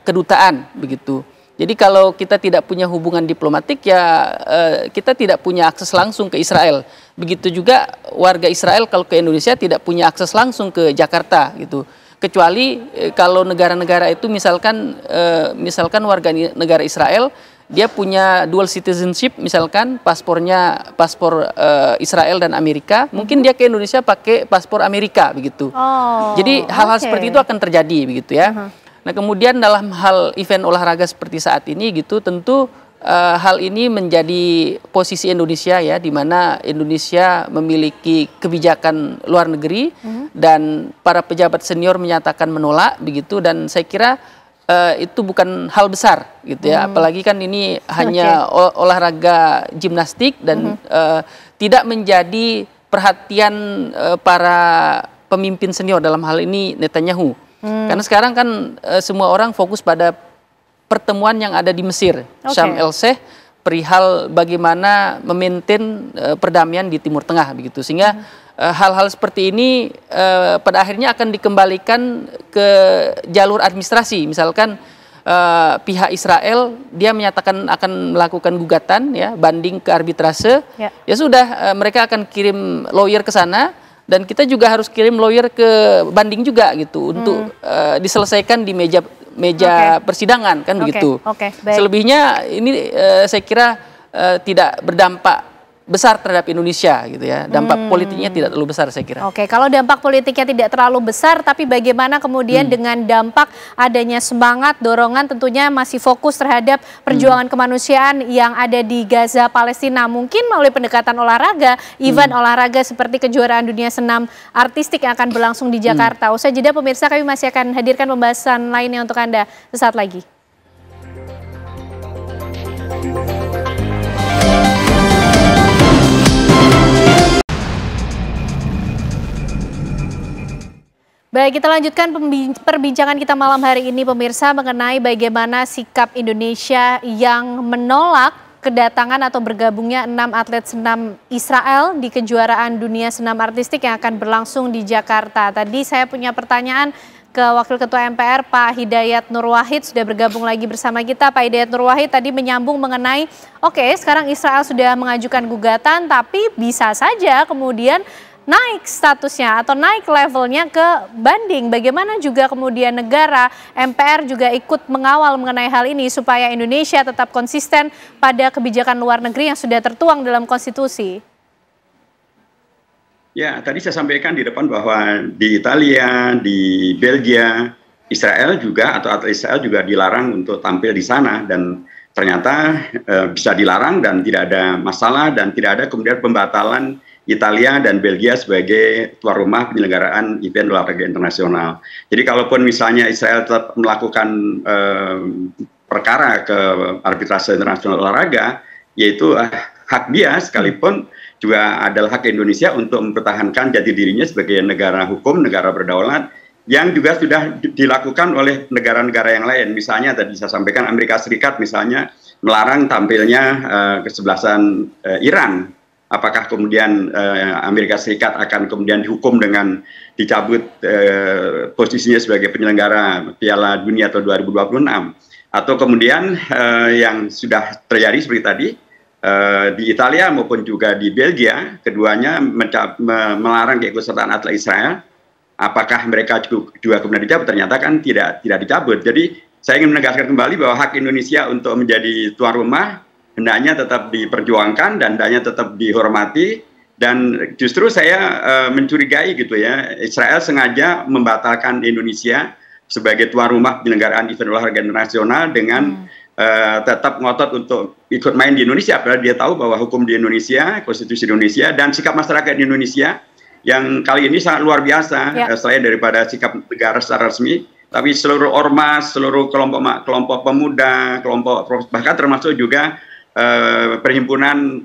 S15: kedutaan begitu. Jadi kalau kita tidak punya hubungan diplomatik ya kita tidak punya akses langsung ke Israel. Begitu juga warga Israel kalau ke Indonesia tidak punya akses langsung ke Jakarta gitu. Kecuali kalau negara-negara itu misalkan warga negara Israel dia punya dual citizenship, misalkan paspor Israel dan Amerika, mungkin dia ke Indonesia pakai paspor Amerika begitu. Jadi hal-hal seperti itu akan terjadi begitu ya. Nah, kemudian dalam hal event olahraga seperti saat ini gitu, tentu hal ini menjadi posisi Indonesia ya, di mana Indonesia memiliki kebijakan luar negeri dan para pejabat senior menyatakan menolak begitu, dan saya kira itu bukan hal besar gitu ya, apalagi kan ini hanya olahraga gimnastik dan tidak menjadi perhatian para pemimpin senior, dalam hal ini Netanyahu. Karena sekarang kan semua orang fokus pada pertemuan yang ada di Mesir, Sharm el Sheikh, perihal bagaimana memaintain perdamaian di Timur Tengah begitu, sehingga hal-hal seperti ini pada akhirnya akan dikembalikan ke jalur administrasi. Misalkan pihak Israel dia menyatakan akan melakukan gugatan ya, banding ke arbitrase, ya sudah mereka akan kirim lawyer ke sana. Dan kita juga harus kirim lawyer ke banding juga gitu untuk diselesaikan di meja persidangan kan begitu. Selebihnya ini saya kira tidak berdampak besar terhadap Indonesia gitu ya. Dampak politiknya tidak terlalu besar saya kira.
S1: Kalau dampak politiknya tidak terlalu besar, tapi bagaimana kemudian dengan dampak adanya semangat, dorongan tentunya masih fokus terhadap perjuangan kemanusiaan yang ada di Gaza, Palestina. Mungkin melalui pendekatan olahraga, event olahraga seperti kejuaraan dunia senam artistik yang akan berlangsung di Jakarta. Usai jeda pemirsa, kami masih akan hadirkan pembahasan lainnya untuk Anda sesaat lagi. Baik, kita lanjutkan perbincangan kita malam hari ini pemirsa mengenai bagaimana sikap Indonesia yang menolak kedatangan atau bergabungnya 6 atlet senam Israel di kejuaraan dunia senam artistik yang akan berlangsung di Jakarta. Tadi saya punya pertanyaan ke Wakil Ketua MPR Pak Hidayat Nur Wahid, sudah bergabung lagi bersama kita. Pak Hidayat Nur Wahid tadi menyambung mengenai sekarang Israel sudah mengajukan gugatan, tapi bisa saja kemudian naik statusnya atau naik levelnya ke banding. Bagaimana juga kemudian negara, MPR juga ikut mengawal mengenai hal ini supaya Indonesia tetap konsisten pada kebijakan luar negeri yang sudah tertuang dalam konstitusi.
S16: Ya, tadi saya sampaikan di depan bahwa di Italia, di Belgia, Israel juga atau atlet Israel juga dilarang untuk tampil di sana, dan ternyata bisa dilarang dan tidak ada masalah dan tidak ada kemudian pembatalan Italia dan Belgia sebagai tuan rumah penyelenggaraan event olahraga internasional. Jadi kalaupun misalnya Israel tetap melakukan perkara ke arbitrase internasional olahraga, yaitu hak dia, sekalipun juga adalah hak Indonesia untuk mempertahankan jati dirinya sebagai negara hukum, negara berdaulat, yang juga sudah dilakukan oleh negara-negara yang lain. Misalnya tadi saya sampaikan Amerika Serikat misalnya melarang tampilnya kesebelasan Iran. Apakah kemudian Amerika Serikat akan kemudian dihukum dengan dicabut posisinya sebagai penyelenggara Piala Dunia atau 2026? Atau kemudian yang sudah terjadi seperti tadi, di Italia maupun juga di Belgia, keduanya melarang keikutsertaan atlet Israel. Apakah mereka juga kemudian dicabut? Ternyata kan tidak dicabut. Jadi saya ingin menegaskan kembali bahwa hak Indonesia untuk menjadi tuan rumah hendaknya tetap diperjuangkan dan hendaknya tetap dihormati. Dan justru saya mencurigai gitu ya, Israel sengaja membatalkan Indonesia sebagai tuan rumah penyelenggaraan event olahraga internasional dengan tetap ngotot untuk ikut main di Indonesia, padahal dia tahu bahwa hukum di Indonesia, konstitusi Indonesia, dan sikap masyarakat di Indonesia yang kali ini sangat luar biasa, selain daripada sikap negara secara resmi, tapi seluruh ormas, seluruh kelompok pemuda, kelompok bahkan termasuk juga perhimpunan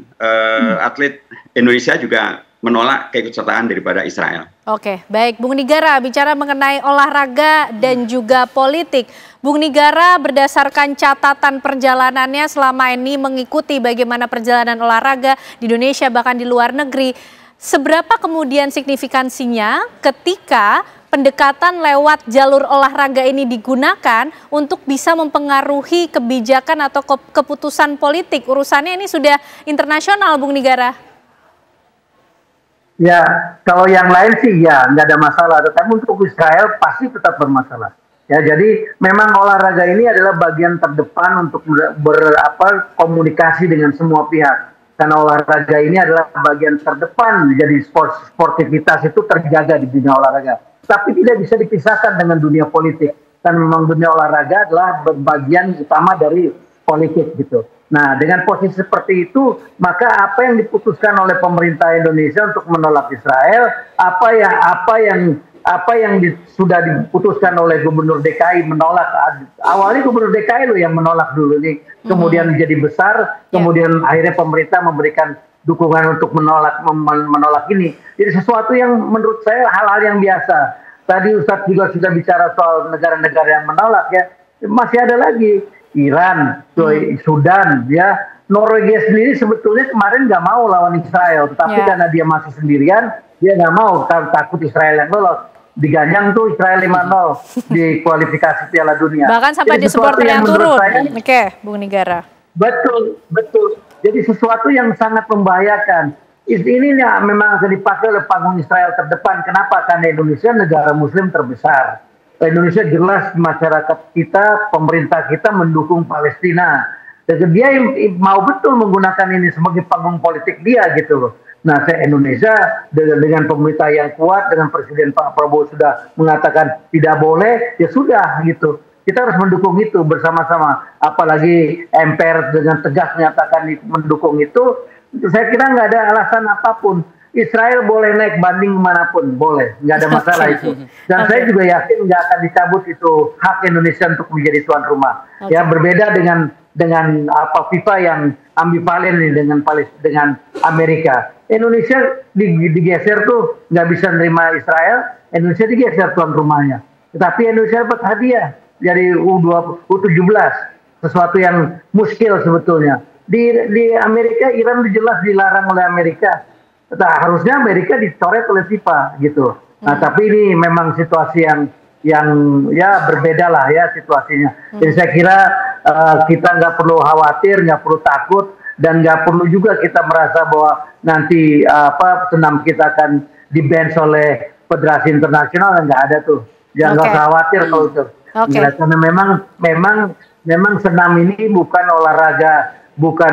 S16: atlet Indonesia juga menolak keikutsertaan daripada Israel.
S1: Oke, baik. Bung Nigara, bicara mengenai olahraga dan juga politik. Bung Nigara berdasarkan catatan perjalanannya selama ini mengikuti bagaimana perjalanan olahraga di Indonesia bahkan di luar negeri. Seberapa kemudian signifikansinya ketika pendekatan lewat jalur olahraga ini digunakan untuk bisa mempengaruhi kebijakan atau keputusan politik? Urusannya ini sudah internasional, Bung Nigara.
S17: Ya, kalau yang lain sih ya nggak ada masalah, tetapi untuk Israel pasti tetap bermasalah. Ya, jadi memang olahraga ini adalah bagian terdepan untuk komunikasi dengan semua pihak. Karena olahraga ini adalah bagian terdepan, jadi sportivitas itu terjaga di dunia olahraga. Tapi tidak bisa dipisahkan dengan dunia politik. Dan memang dunia olahraga adalah bagian utama dari politik gitu. Nah, dengan posisi seperti itu, maka apa yang diputuskan oleh pemerintah Indonesia untuk menolak Israel, apa yang sudah diputuskan oleh Gubernur DKI menolak. Awalnya Gubernur DKI loh yang menolak dulu nih, kemudian menjadi besar, kemudian akhirnya pemerintah memberikan dukungan untuk menolak ini. Jadi sesuatu yang menurut saya hal-hal yang biasa. Tadi Ustadz juga sudah bicara soal negara-negara yang menolak ya, masih ada lagi. Iran, Sudan, ya, Norwegia sendiri sebetulnya kemarin nggak mau lawan Israel, tetapi karena dia masih sendirian, dia nggak mau, takut Israel yang lolos. Diganjang tuh Israel 5-0 di kualifikasi Piala Dunia.
S1: Bahkan sampai di supporter yang turun. Oke, Bung Nigara.
S17: Betul. Jadi sesuatu yang sangat membahayakan. Ini memang akan dipakai oleh panggung Israel terdepan. Kenapa? Karena Indonesia negara Muslim terbesar. Indonesia jelas masyarakat kita, pemerintah kita mendukung Palestina. Dan dia mau betul menggunakan ini sebagai panggung politik dia gitu loh. Nah, Indonesia dengan pemerintah yang kuat, dengan Presiden Pak Prabowo sudah mengatakan tidak boleh, ya sudah gitu. Kita harus mendukung itu bersama-sama. Apalagi MPR dengan tegas menyatakan mendukung itu, saya kira nggak ada alasan apapun. Israel boleh naik banding manapun, boleh, nggak ada masalah itu. Dan saya juga yakin nggak akan dicabut itu hak Indonesia untuk menjadi tuan rumah. Ya, berbeda dengan FIFA yang ambivalen nih dengan Amerika. Indonesia digeser tuh nggak bisa menerima Israel, Indonesia digeser tuan rumahnya. Tetapi Indonesia dapat hadiah dari U17, sesuatu yang muskil sebetulnya. Di Amerika, Iran jelas dilarang oleh Amerika. Nah, harusnya Amerika dicoret oleh FIFA gitu. Nah, tapi ini memang situasi yang ya berbeda lah ya situasinya. Jadi saya kira kita nggak perlu khawatir, nggak perlu takut, dan nggak perlu juga kita merasa bahwa nanti senam kita akan di-ban oleh Federasi Internasional. Nggak ada tuh. Jangan khawatir kalau itu. Karena memang senam ini bukan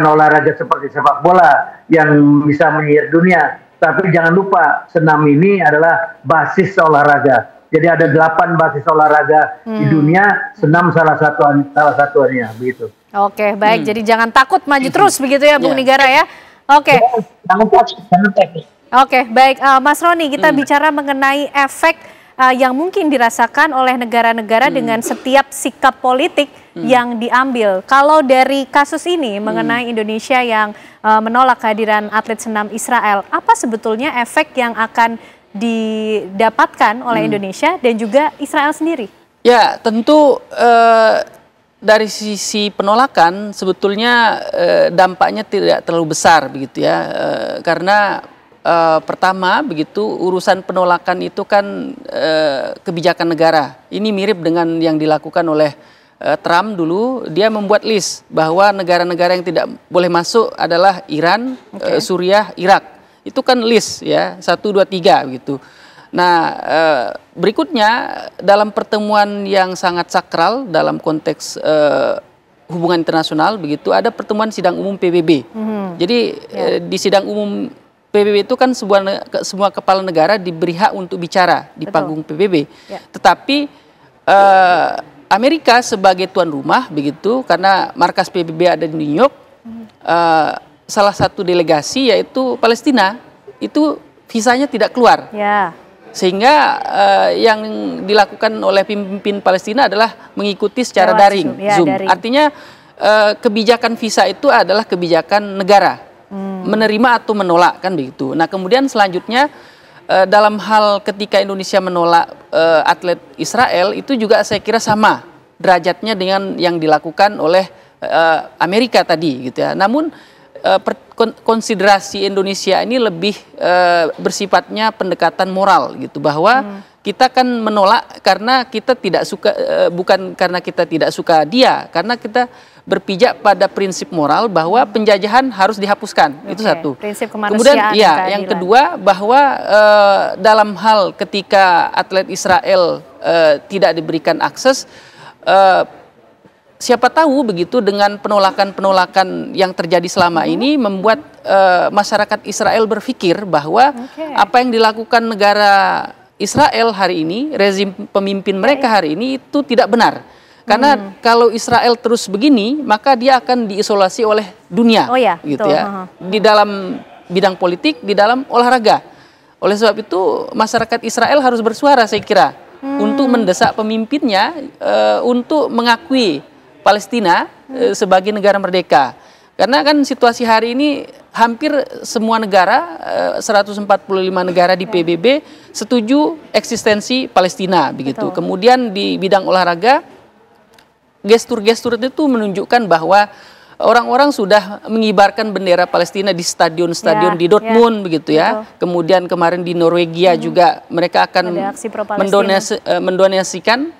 S17: olahraga seperti sepak bola yang bisa menyihir dunia. Tapi jangan lupa, senam ini adalah basis olahraga. Jadi ada 8 basis olahraga di dunia, senam salah satunya begitu.
S1: Oke, baik. Jadi jangan takut, maju terus begitu ya, Bung Nigara ya. Oke. Oke, baik. Mas Roni, kita bicara mengenai efek yang mungkin dirasakan oleh negara-negara dengan setiap sikap politik yang diambil. Kalau dari kasus ini mengenai Indonesia yang menolak kehadiran atlet senam Israel, apa sebetulnya efek yang akan didapatkan oleh Indonesia dan juga Israel sendiri?
S15: Ya, tentu dari sisi penolakan sebetulnya dampaknya tidak terlalu besar begitu ya, karena pertama begitu urusan penolakan itu kan kebijakan negara. Ini mirip dengan yang dilakukan oleh Trump dulu. Dia membuat list bahwa negara-negara yang tidak boleh masuk adalah Iran, Suriah, Irak. Itu kan list ya, 1, 2, 3 begitu. Nah, berikutnya dalam pertemuan yang sangat sakral dalam konteks hubungan internasional begitu, ada pertemuan sidang umum PBB. Jadi di sidang umum PBB itu kan semua kepala negara diberi hak untuk bicara di panggung PBB. Tetapi Amerika sebagai tuan rumah begitu, karena markas PBB ada di New York, salah satu delegasi yaitu Palestina itu visanya tidak keluar. Sehingga yang dilakukan oleh pemimpin Palestina adalah mengikuti secara daring, Zoom. Artinya kebijakan visa itu adalah kebijakan negara. Menerima atau menolak kan begitu. Nah, kemudian selanjutnya dalam hal ketika Indonesia menolak atlet Israel itu juga saya kira sama derajatnya dengan yang dilakukan oleh Amerika tadi gitu ya. Namun konsiderasi Indonesia ini lebih bersifatnya pendekatan moral gitu, bahwa kita kan menolak karena kita tidak suka, bukan karena kita tidak suka dia, karena kita berpijak pada prinsip moral bahwa penjajahan harus dihapuskan. Itu satu.
S1: Prinsip kemanusiaan.
S15: Kemudian yang kedua bahwa dalam hal ketika atlet Israel tidak diberikan akses, siapa tahu begitu dengan penolakan-penolakan yang terjadi selama ini membuat masyarakat Israel berpikir bahwa apa yang dilakukan negara Israel hari ini, rezim pemimpin mereka hari ini itu tidak benar. Karena kalau Israel terus begini, maka dia akan diisolasi oleh dunia, gitu ya. Di dalam bidang politik, di dalam olahraga. Oleh sebab itu, masyarakat Israel harus bersuara, saya kira, untuk mendesak pemimpinnya untuk mengakui Palestina sebagai negara merdeka. Karena kan situasi hari ini hampir semua negara, 145 negara di PBB setuju eksistensi Palestina, begitu. Kemudian di bidang olahraga, gestur-gestur itu menunjukkan bahwa orang-orang sudah mengibarkan bendera Palestina di stadion-stadion di Dortmund begitu ya. Kemudian kemarin di Norwegia juga mereka akan mendonasikan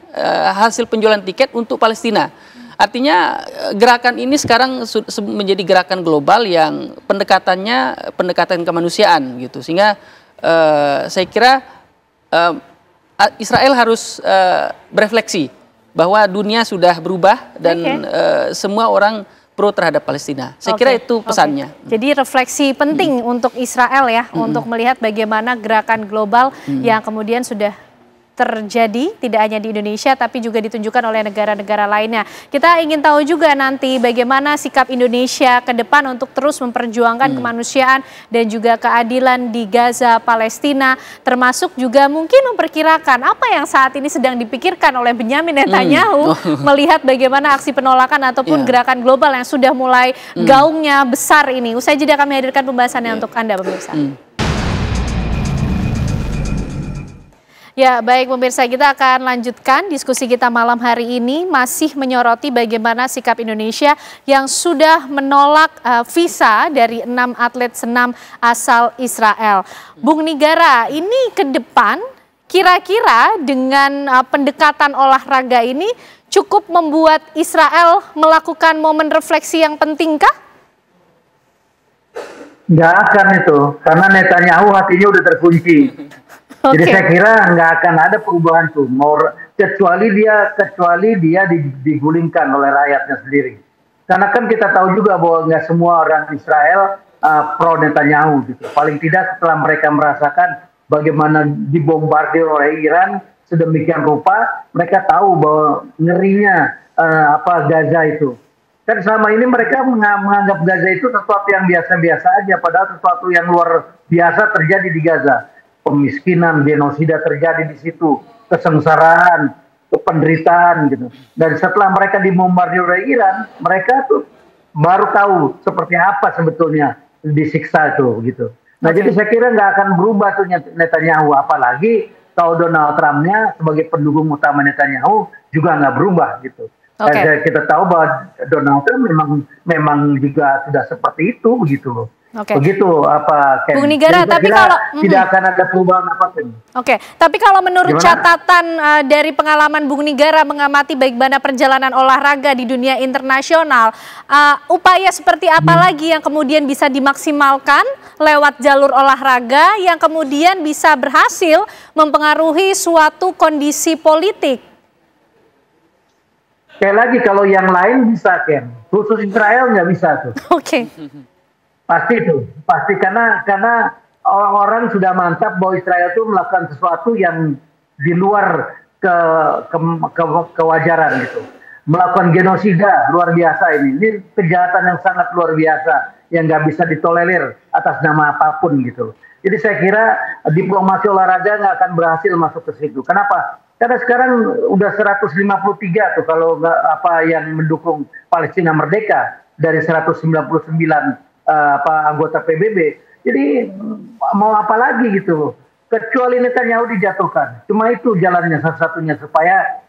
S15: hasil penjualan tiket untuk Palestina. Artinya gerakan ini sekarang menjadi gerakan global yang pendekatan kemanusiaan gitu. Sehingga saya kira Israel harus berefleksi bahwa dunia sudah berubah dan semua orang pro terhadap Palestina. Saya kira itu pesannya.
S1: Jadi refleksi penting untuk Israel ya, untuk melihat bagaimana gerakan global yang kemudian sudah terjadi tidak hanya di Indonesia tapi juga ditunjukkan oleh negara-negara lainnya. Kita ingin tahu juga nanti bagaimana sikap Indonesia ke depan untuk terus memperjuangkan kemanusiaan dan juga keadilan di Gaza, Palestina, termasuk juga mungkin memperkirakan apa yang saat ini sedang dipikirkan oleh Benyamin Netanyahu melihat bagaimana aksi penolakan ataupun gerakan global yang sudah mulai gaungnya besar ini. Usai jeda kami hadirkan pembahasannya untuk Anda pemirsa. Ya, baik pemirsa, kita akan lanjutkan diskusi kita malam hari ini masih menyoroti bagaimana sikap Indonesia yang sudah menolak visa dari 6 atlet senam asal Israel. Bung Nigara, ini ke depan kira-kira dengan pendekatan olahraga ini cukup membuat Israel melakukan momen refleksi yang pentingkah?
S17: Nggak akan itu, karena Netanyahu hatinya udah terkunci. Jadi saya kira nggak akan ada perubahan tuh, kecuali dia digulingkan oleh rakyatnya sendiri. Karena kan kita tahu juga bahwa nggak semua orang Israel pro Netanyahu gitu. Paling tidak setelah mereka merasakan bagaimana dibombardir oleh Iran sedemikian rupa, mereka tahu bahwa ngerinya Gaza itu. Kan selama ini mereka menganggap Gaza itu sesuatu yang biasa-biasa aja, padahal sesuatu yang luar biasa terjadi di Gaza. Pemiskinan, genosida terjadi di situ, kesengsaraan, penderitaan gitu. Dan setelah mereka dibombardir oleh Iran, mereka tuh baru tahu seperti apa sebetulnya disiksa itu gitu. Nah, jadi saya kira nggak akan berubah tuh Netanyahu, apalagi kalau Donald Trump-nya sebagai pendukung utama Netanyahu juga nggak berubah gitu. Dan kita tahu bahwa Donald Trump memang juga sudah seperti itu gitu loh. Begitu apa Ken.
S1: Bung Nigara, tapi kalau
S17: tidak akan ada perubahan apapun.
S1: Tapi kalau menurut catatan dari pengalaman Bung Nigara mengamati bagaimana perjalanan olahraga di dunia internasional, upaya seperti apa lagi yang kemudian bisa dimaksimalkan lewat jalur olahraga yang kemudian bisa berhasil mempengaruhi suatu kondisi politik?
S17: Sekali lagi kalau yang lain bisa, Ken, khusus Israel nggak bisa tuh. Pasti karena orang sudah mantap bahwa Israel itu melakukan sesuatu yang di luar kewajaran gitu, melakukan genosida luar biasa ini kejahatan yang sangat luar biasa yang nggak bisa ditolerir atas nama apapun gitu. Jadi saya kira diplomasi olahraga nggak akan berhasil masuk ke situ. Kenapa? Karena sekarang udah 153 tuh kalau nggak yang mendukung Palestina merdeka dari 199 anggota PBB. Jadi mau apa lagi gitu, kecuali Netanyahu dijatuhkan. Cuma itu jalannya satu-satunya supaya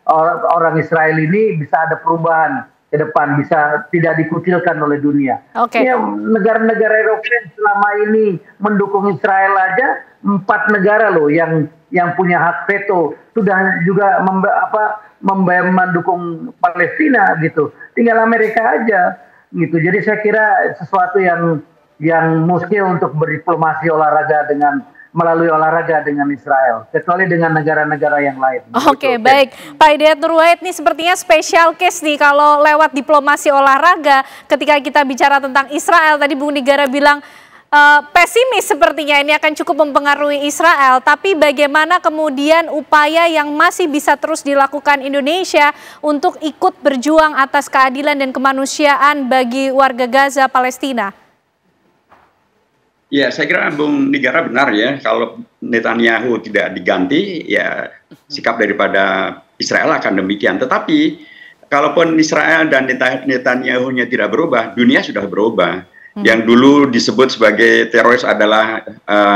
S17: orang Israel ini bisa ada perubahan ke depan, bisa tidak dikucilkan oleh dunia. Ya, negara-negara Eropa selama ini mendukung Israel aja 4 negara loh yang punya hak veto sudah juga mendukung Palestina gitu. Tinggal Amerika aja gitu. Jadi saya kira sesuatu yang muskil untuk berdiplomasi olahraga melalui olahraga dengan Israel, kecuali dengan negara-negara yang lain.
S1: Baik. Pak Hidayat Nur Wahid, ini sepertinya special case nih kalau lewat diplomasi olahraga ketika kita bicara tentang Israel. Tadi Bung Nigara bilang pesimis sepertinya ini akan cukup mempengaruhi Israel, tapi bagaimana kemudian upaya yang masih bisa terus dilakukan Indonesia untuk ikut berjuang atas keadilan dan kemanusiaan bagi warga Gaza, Palestina?
S16: Ya, saya kira Bung Nigara benar ya, kalau Netanyahu tidak diganti, ya sikap daripada Israel akan demikian. Tetapi, kalaupun Israel dan Netanyahu-nya tidak berubah, dunia sudah berubah. Yang dulu disebut sebagai teroris adalah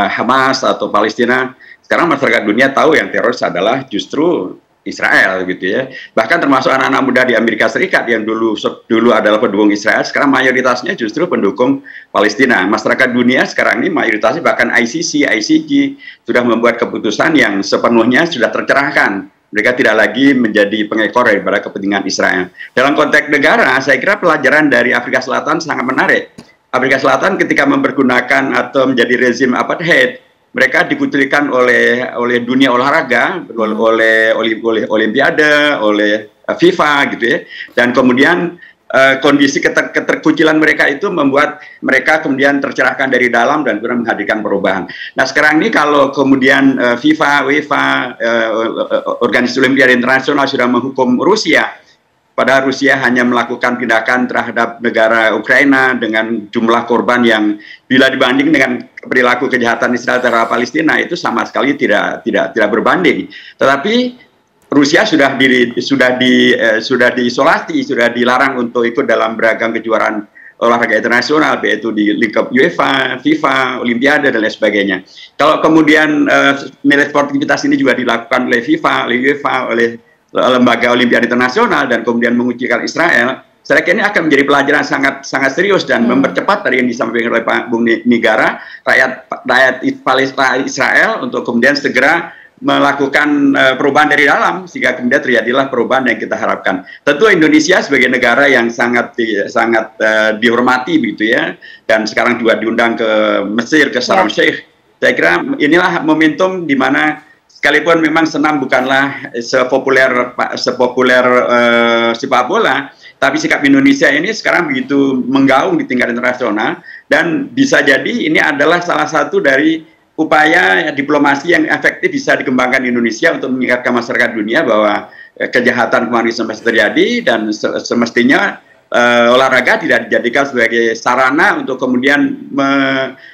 S16: Hamas atau Palestina, sekarang masyarakat dunia tahu yang teroris adalah justru Israel gitu ya. Bahkan termasuk anak-anak muda di Amerika Serikat yang dulu adalah pendukung Israel, sekarang mayoritasnya justru pendukung Palestina. Masyarakat dunia sekarang ini mayoritasnya bahkan ICC, ICG sudah membuat keputusan yang sepenuhnya sudah tercerahkan. Mereka tidak lagi menjadi pengekor daripada kepentingan Israel. Dalam konteks negara, saya kira pelajaran dari Afrika Selatan sangat menarik. Afrika Selatan ketika mempergunakan atau menjadi rezim apartheid, mereka dikucilkan oleh dunia olahraga, oleh Olimpiade, oleh FIFA gitu ya. Dan kemudian kondisi keterkucilan mereka itu membuat mereka kemudian tercerahkan dari dalam dan kemudian menghadirkan perubahan. Nah sekarang ini kalau kemudian FIFA, UEFA, Organisasi Olimpiade Internasional sudah menghukum Rusia, padahal Rusia hanya melakukan tindakan terhadap negara Ukraina dengan jumlah korban yang bila dibanding dengan perilaku kejahatan Israel terhadap Palestina itu sama sekali tidak berbanding. Tetapi Rusia sudah diisolasi, sudah dilarang untuk ikut dalam beragam kejuaraan olahraga internasional, yaitu di lingkup UEFA, FIFA, Olimpiade dan lain sebagainya. Kalau kemudian nilai sportivitas ini juga dilakukan oleh FIFA, oleh UEFA, oleh lembaga Olimpiade Internasional dan kemudian mengucilkan Israel, saya kira ini akan menjadi pelajaran sangat serius dan mempercepat tadi yang disampaikan oleh Pak Bung Nigara, rakyat Palestina Israel untuk kemudian segera melakukan perubahan dari dalam sehingga kemudian terjadilah perubahan yang kita harapkan. Tentu Indonesia sebagai negara yang sangat dihormati begitu ya, dan sekarang juga diundang ke Mesir, ke Sharm Sheikh. Saya kira inilah momentum di mana sekalipun memang senam bukanlah sepopuler sepak bola, tapi sikap Indonesia ini sekarang begitu menggaung di tingkat internasional dan bisa jadi ini adalah salah satu dari upaya diplomasi yang efektif bisa dikembangkan di Indonesia untuk mengingatkan masyarakat dunia bahwa kejahatan kemarin semestinya terjadi dan semestinya olahraga tidak dijadikan sebagai sarana untuk kemudian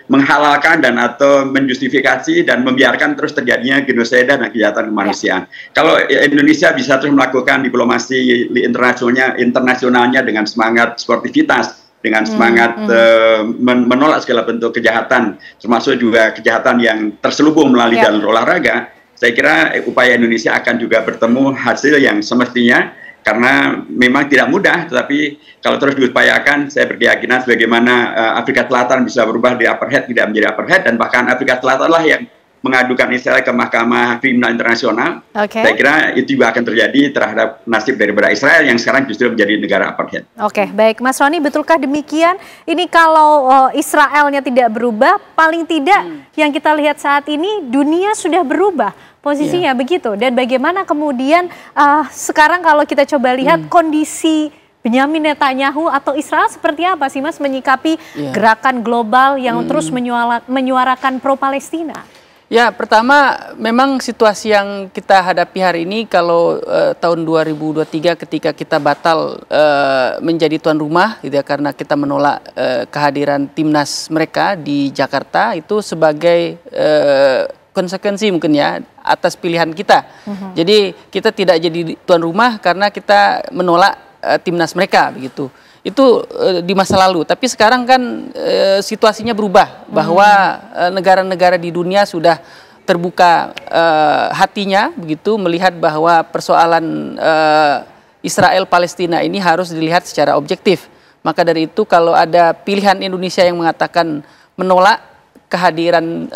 S16: menghalalkan dan atau menjustifikasi dan membiarkan terus terjadinya genosida dan kejahatan kemanusiaan. Kalau Indonesia bisa terus melakukan diplomasi internasionalnya dengan semangat sportivitas, dengan semangat menolak segala bentuk kejahatan, termasuk juga kejahatan yang terselubung melalui jalur olahraga, saya kira upaya Indonesia akan juga bertemu hasil yang semestinya. Karena memang tidak mudah, tetapi kalau terus diupayakan, saya berkeyakinan bagaimana Afrika Selatan bisa berubah dari apartheid tidak menjadi apartheid, dan bahkan Afrika Selatan lah yang mengadukan Israel ke Mahkamah Kriminal Internasional. Saya kira itu juga akan terjadi terhadap nasib daripada Israel yang sekarang justru menjadi negara apartheid.
S1: Baik, Mas Roni, betulkah demikian? Ini kalau Israelnya tidak berubah, paling tidak yang kita lihat saat ini dunia sudah berubah posisinya begitu. Dan bagaimana kemudian sekarang kalau kita coba lihat kondisi Benyamin Netanyahu atau Israel seperti apa sih Mas menyikapi gerakan global yang terus menyuarakan pro-Palestina?
S15: Ya, pertama memang situasi yang kita hadapi hari ini kalau tahun 2023 ketika kita batal menjadi tuan rumah gitu ya, karena kita menolak kehadiran timnas mereka di Jakarta, itu sebagai konsekuensi mungkin ya atas pilihan kita. Jadi kita tidak jadi tuan rumah karena kita menolak timnas mereka begitu. Itu di masa lalu, tapi sekarang kan situasinya berubah bahwa negara-negara di dunia sudah terbuka hatinya begitu melihat bahwa persoalan Israel Palestina ini harus dilihat secara objektif. Maka dari itu kalau ada pilihan Indonesia yang mengatakan menolak kehadiran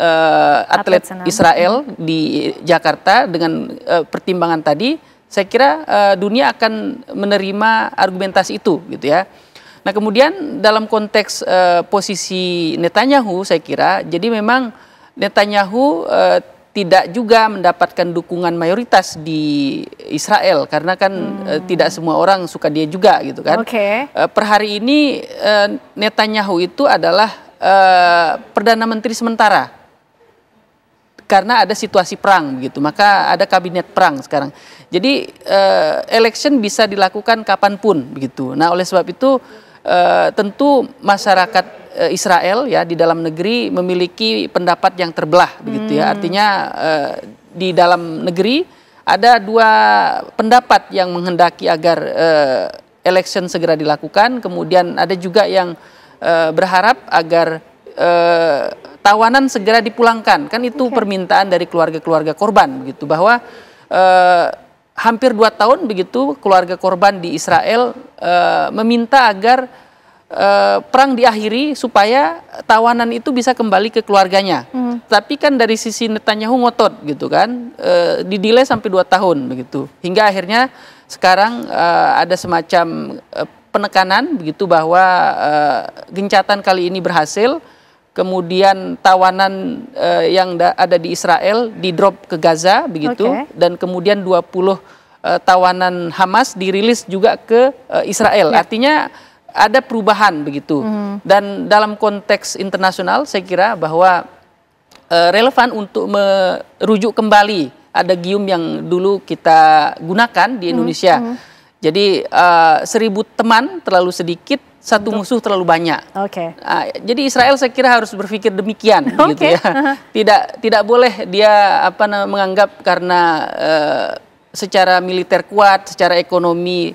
S15: atlet Israel di Jakarta dengan pertimbangan tadi, saya kira dunia akan menerima argumentasi itu gitu ya. Nah kemudian dalam konteks posisi Netanyahu saya kira, jadi memang Netanyahu tidak juga mendapatkan dukungan mayoritas di Israel karena kan tidak semua orang suka dia juga gitu kan. Per hari ini Netanyahu itu adalah Perdana Menteri sementara. Karena ada situasi perang begitu, maka ada kabinet perang sekarang. Jadi election bisa dilakukan kapanpun begitu. Nah oleh sebab itu tentu masyarakat Israel ya di dalam negeri memiliki pendapat yang terbelah begitu ya. Artinya di dalam negeri ada dua pendapat yang menghendaki agar election segera dilakukan. Kemudian ada juga yang berharap agar tawanan segera dipulangkan, kan itu permintaan dari keluarga-keluarga korban begitu, bahwa hampir 2 tahun begitu keluarga korban di Israel meminta agar perang diakhiri supaya tawanan itu bisa kembali ke keluarganya. Tapi kan dari sisi Netanyahu ngotot gitu kan, didelay sampai 2 tahun begitu, hingga akhirnya sekarang ada semacam penekanan begitu bahwa gencatan kali ini berhasil. Kemudian tawanan yang ada di Israel di-drop ke Gaza begitu, dan kemudian 20 tawanan Hamas dirilis juga ke Israel. Artinya ada perubahan begitu. Dan dalam konteks internasional saya kira bahwa relevan untuk merujuk kembali ada gium yang dulu kita gunakan di Indonesia. Jadi 1000 teman terlalu sedikit, 1 musuh terlalu banyak. Jadi Israel saya kira harus berpikir demikian, gitu ya. Tidak boleh dia menganggap karena secara militer kuat, secara ekonomi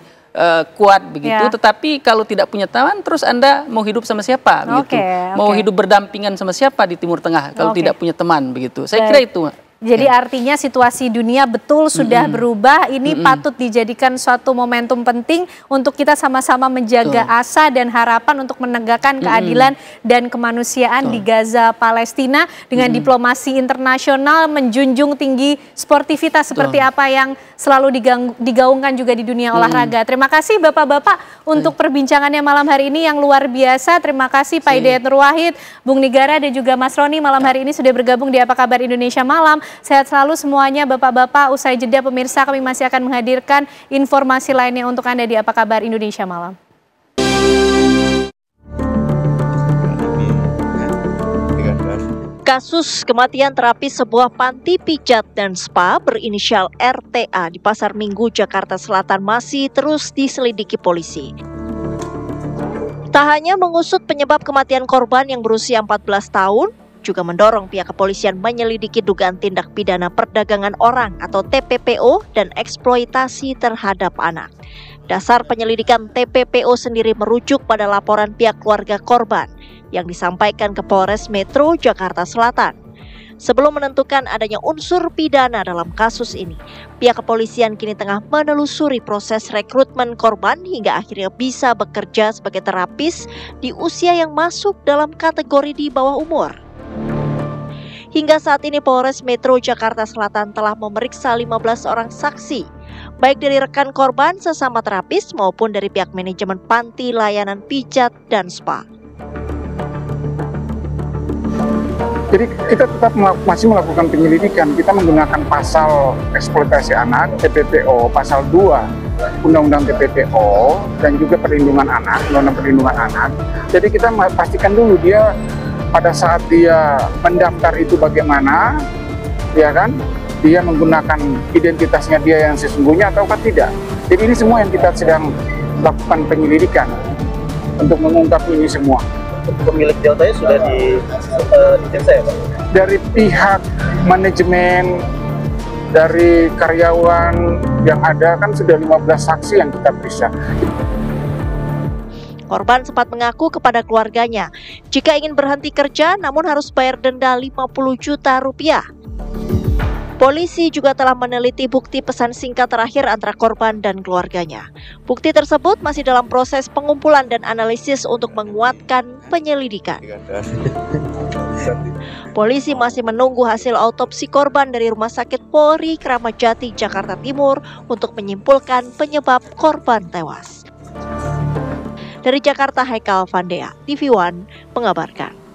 S15: kuat begitu. Tetapi kalau tidak punya teman, terus Anda mau hidup sama siapa? Begitu. Mau hidup berdampingan sama siapa di Timur Tengah kalau tidak punya teman begitu. Saya kira itu.
S1: Jadi artinya situasi dunia betul sudah berubah, ini patut dijadikan suatu momentum penting untuk kita sama-sama menjaga asa dan harapan untuk menegakkan keadilan dan kemanusiaan di Gaza, Palestina dengan diplomasi internasional, menjunjung tinggi sportivitas seperti apa yang selalu digaungkan juga di dunia olahraga. Terima kasih Bapak-Bapak untuk perbincangannya malam hari ini yang luar biasa. Terima kasih Pak Hidayat Nur Wahid, Bung Nigara dan juga Mas Roni malam hari ini sudah bergabung di Apa Kabar Indonesia Malam. Sehat selalu semuanya Bapak-Bapak. Usai jeda pemirsa, kami masih akan menghadirkan informasi lainnya untuk Anda di Apa Kabar Indonesia Malam.
S18: Kasus kematian terapis sebuah panti pijat dan spa berinisial RTA di Pasar Minggu, Jakarta Selatan masih terus diselidiki polisi. Tak hanya mengusut penyebab kematian korban yang berusia 14 tahun, juga mendorong pihak kepolisian menyelidiki dugaan tindak pidana perdagangan orang atau TPPO dan eksploitasi terhadap anak. Dasar penyelidikan TPPO sendiri merujuk pada laporan pihak keluarga korban yang disampaikan ke Polres Metro Jakarta Selatan. Sebelum menentukan adanya unsur pidana dalam kasus ini, pihak kepolisian kini tengah menelusuri proses rekrutmen korban hingga akhirnya bisa bekerja sebagai terapis di usia yang masuk dalam kategori di bawah umur. Hingga saat ini Polres Metro Jakarta Selatan telah memeriksa 15 orang saksi, baik dari rekan korban sesama terapis maupun dari pihak manajemen panti layanan pijat dan spa.
S19: Jadi kita tetap masih melakukan penyelidikan. Kita menggunakan pasal eksploitasi anak, TPPO, pasal 2 Undang-Undang TPPO, dan juga perlindungan anak, Undang-Undang Perlindungan Anak. Jadi kita pastikan dulu dia pada saat dia mendaftar itu bagaimana, ya kan? Dia menggunakan identitasnya dia yang sesungguhnya ataukah tidak. Jadi ini semua yang kita sedang lakukan penyelidikan untuk mengungkap ini semua.
S20: Pemilik jawatanya sudah diperiksa ya Pak?
S19: Dari pihak manajemen, dari karyawan yang ada kan sudah 15 saksi yang kita periksa.
S18: Korban sempat mengaku kepada keluarganya jika ingin berhenti kerja namun harus bayar denda 50 juta rupiah. Polisi juga telah meneliti bukti pesan singkat terakhir antara korban dan keluarganya. Bukti tersebut masih dalam proses pengumpulan dan analisis untuk menguatkan penyelidikan. Polisi masih menunggu hasil autopsi korban dari Rumah Sakit Polri Kramat Jati, Jakarta Timur untuk menyimpulkan penyebab korban tewas. Dari Jakarta, Haikal Vandea, TV One mengabarkan.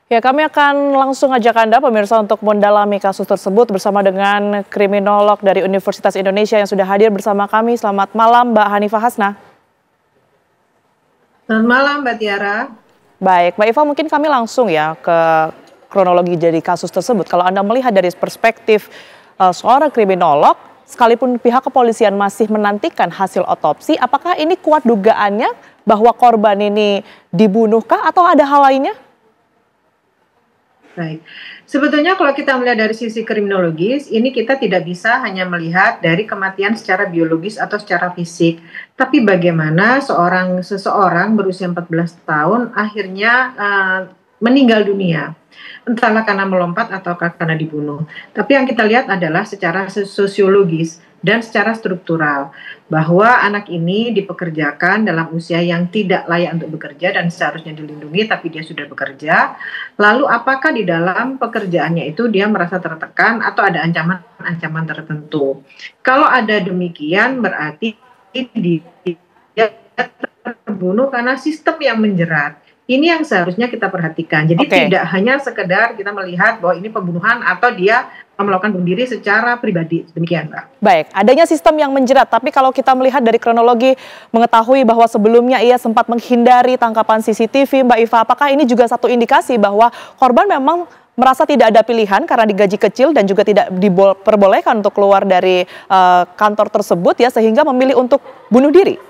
S2: Ya, kami akan langsung ajak Anda pemirsa untuk mendalami kasus tersebut bersama dengan kriminolog dari Universitas Indonesia yang sudah hadir bersama kami. Selamat malam Mbak Hanifah Hasna.
S21: Selamat malam Mbak Tiara.
S2: Baik, Mbak Iva, mungkin kami langsung ya ke kronologi dari kasus tersebut. Kalau Anda melihat dari perspektif seorang kriminolog, sekalipun pihak kepolisian masih menantikan hasil otopsi, apakah ini kuat dugaannya bahwa korban ini dibunuhkah atau ada hal lainnya?
S21: Baik, sebetulnya kalau kita melihat dari sisi kriminologis, ini kita tidak bisa hanya melihat dari kematian secara biologis atau secara fisik, tapi bagaimana seseorang berusia 14 tahun akhirnya meninggal dunia, entahlah karena melompat atau karena dibunuh. Tapi yang kita lihat adalah secara sosiologis dan secara struktural, bahwa anak ini dipekerjakan dalam usia yang tidak layak untuk bekerja dan seharusnya dilindungi, tapi dia sudah bekerja. Lalu apakah di dalam pekerjaannya itu dia merasa tertekan atau ada ancaman-ancaman tertentu? Kalau ada demikian, berarti dia terbunuh karena sistem yang menjerat. Ini yang seharusnya kita perhatikan. Jadi tidak hanya sekedar kita melihat bahwa ini pembunuhan atau dia melakukan bunuh diri secara pribadi. Demikian, Mbak.
S2: Baik, adanya sistem yang menjerat, tapi kalau kita melihat dari kronologi mengetahui bahwa sebelumnya ia sempat menghindari tangkapan CCTV, Mbak Iva, apakah ini juga satu indikasi bahwa korban memang merasa tidak ada pilihan karena digaji kecil dan juga tidak diperbolehkan untuk keluar dari kantor tersebut ya, sehingga memilih untuk bunuh diri?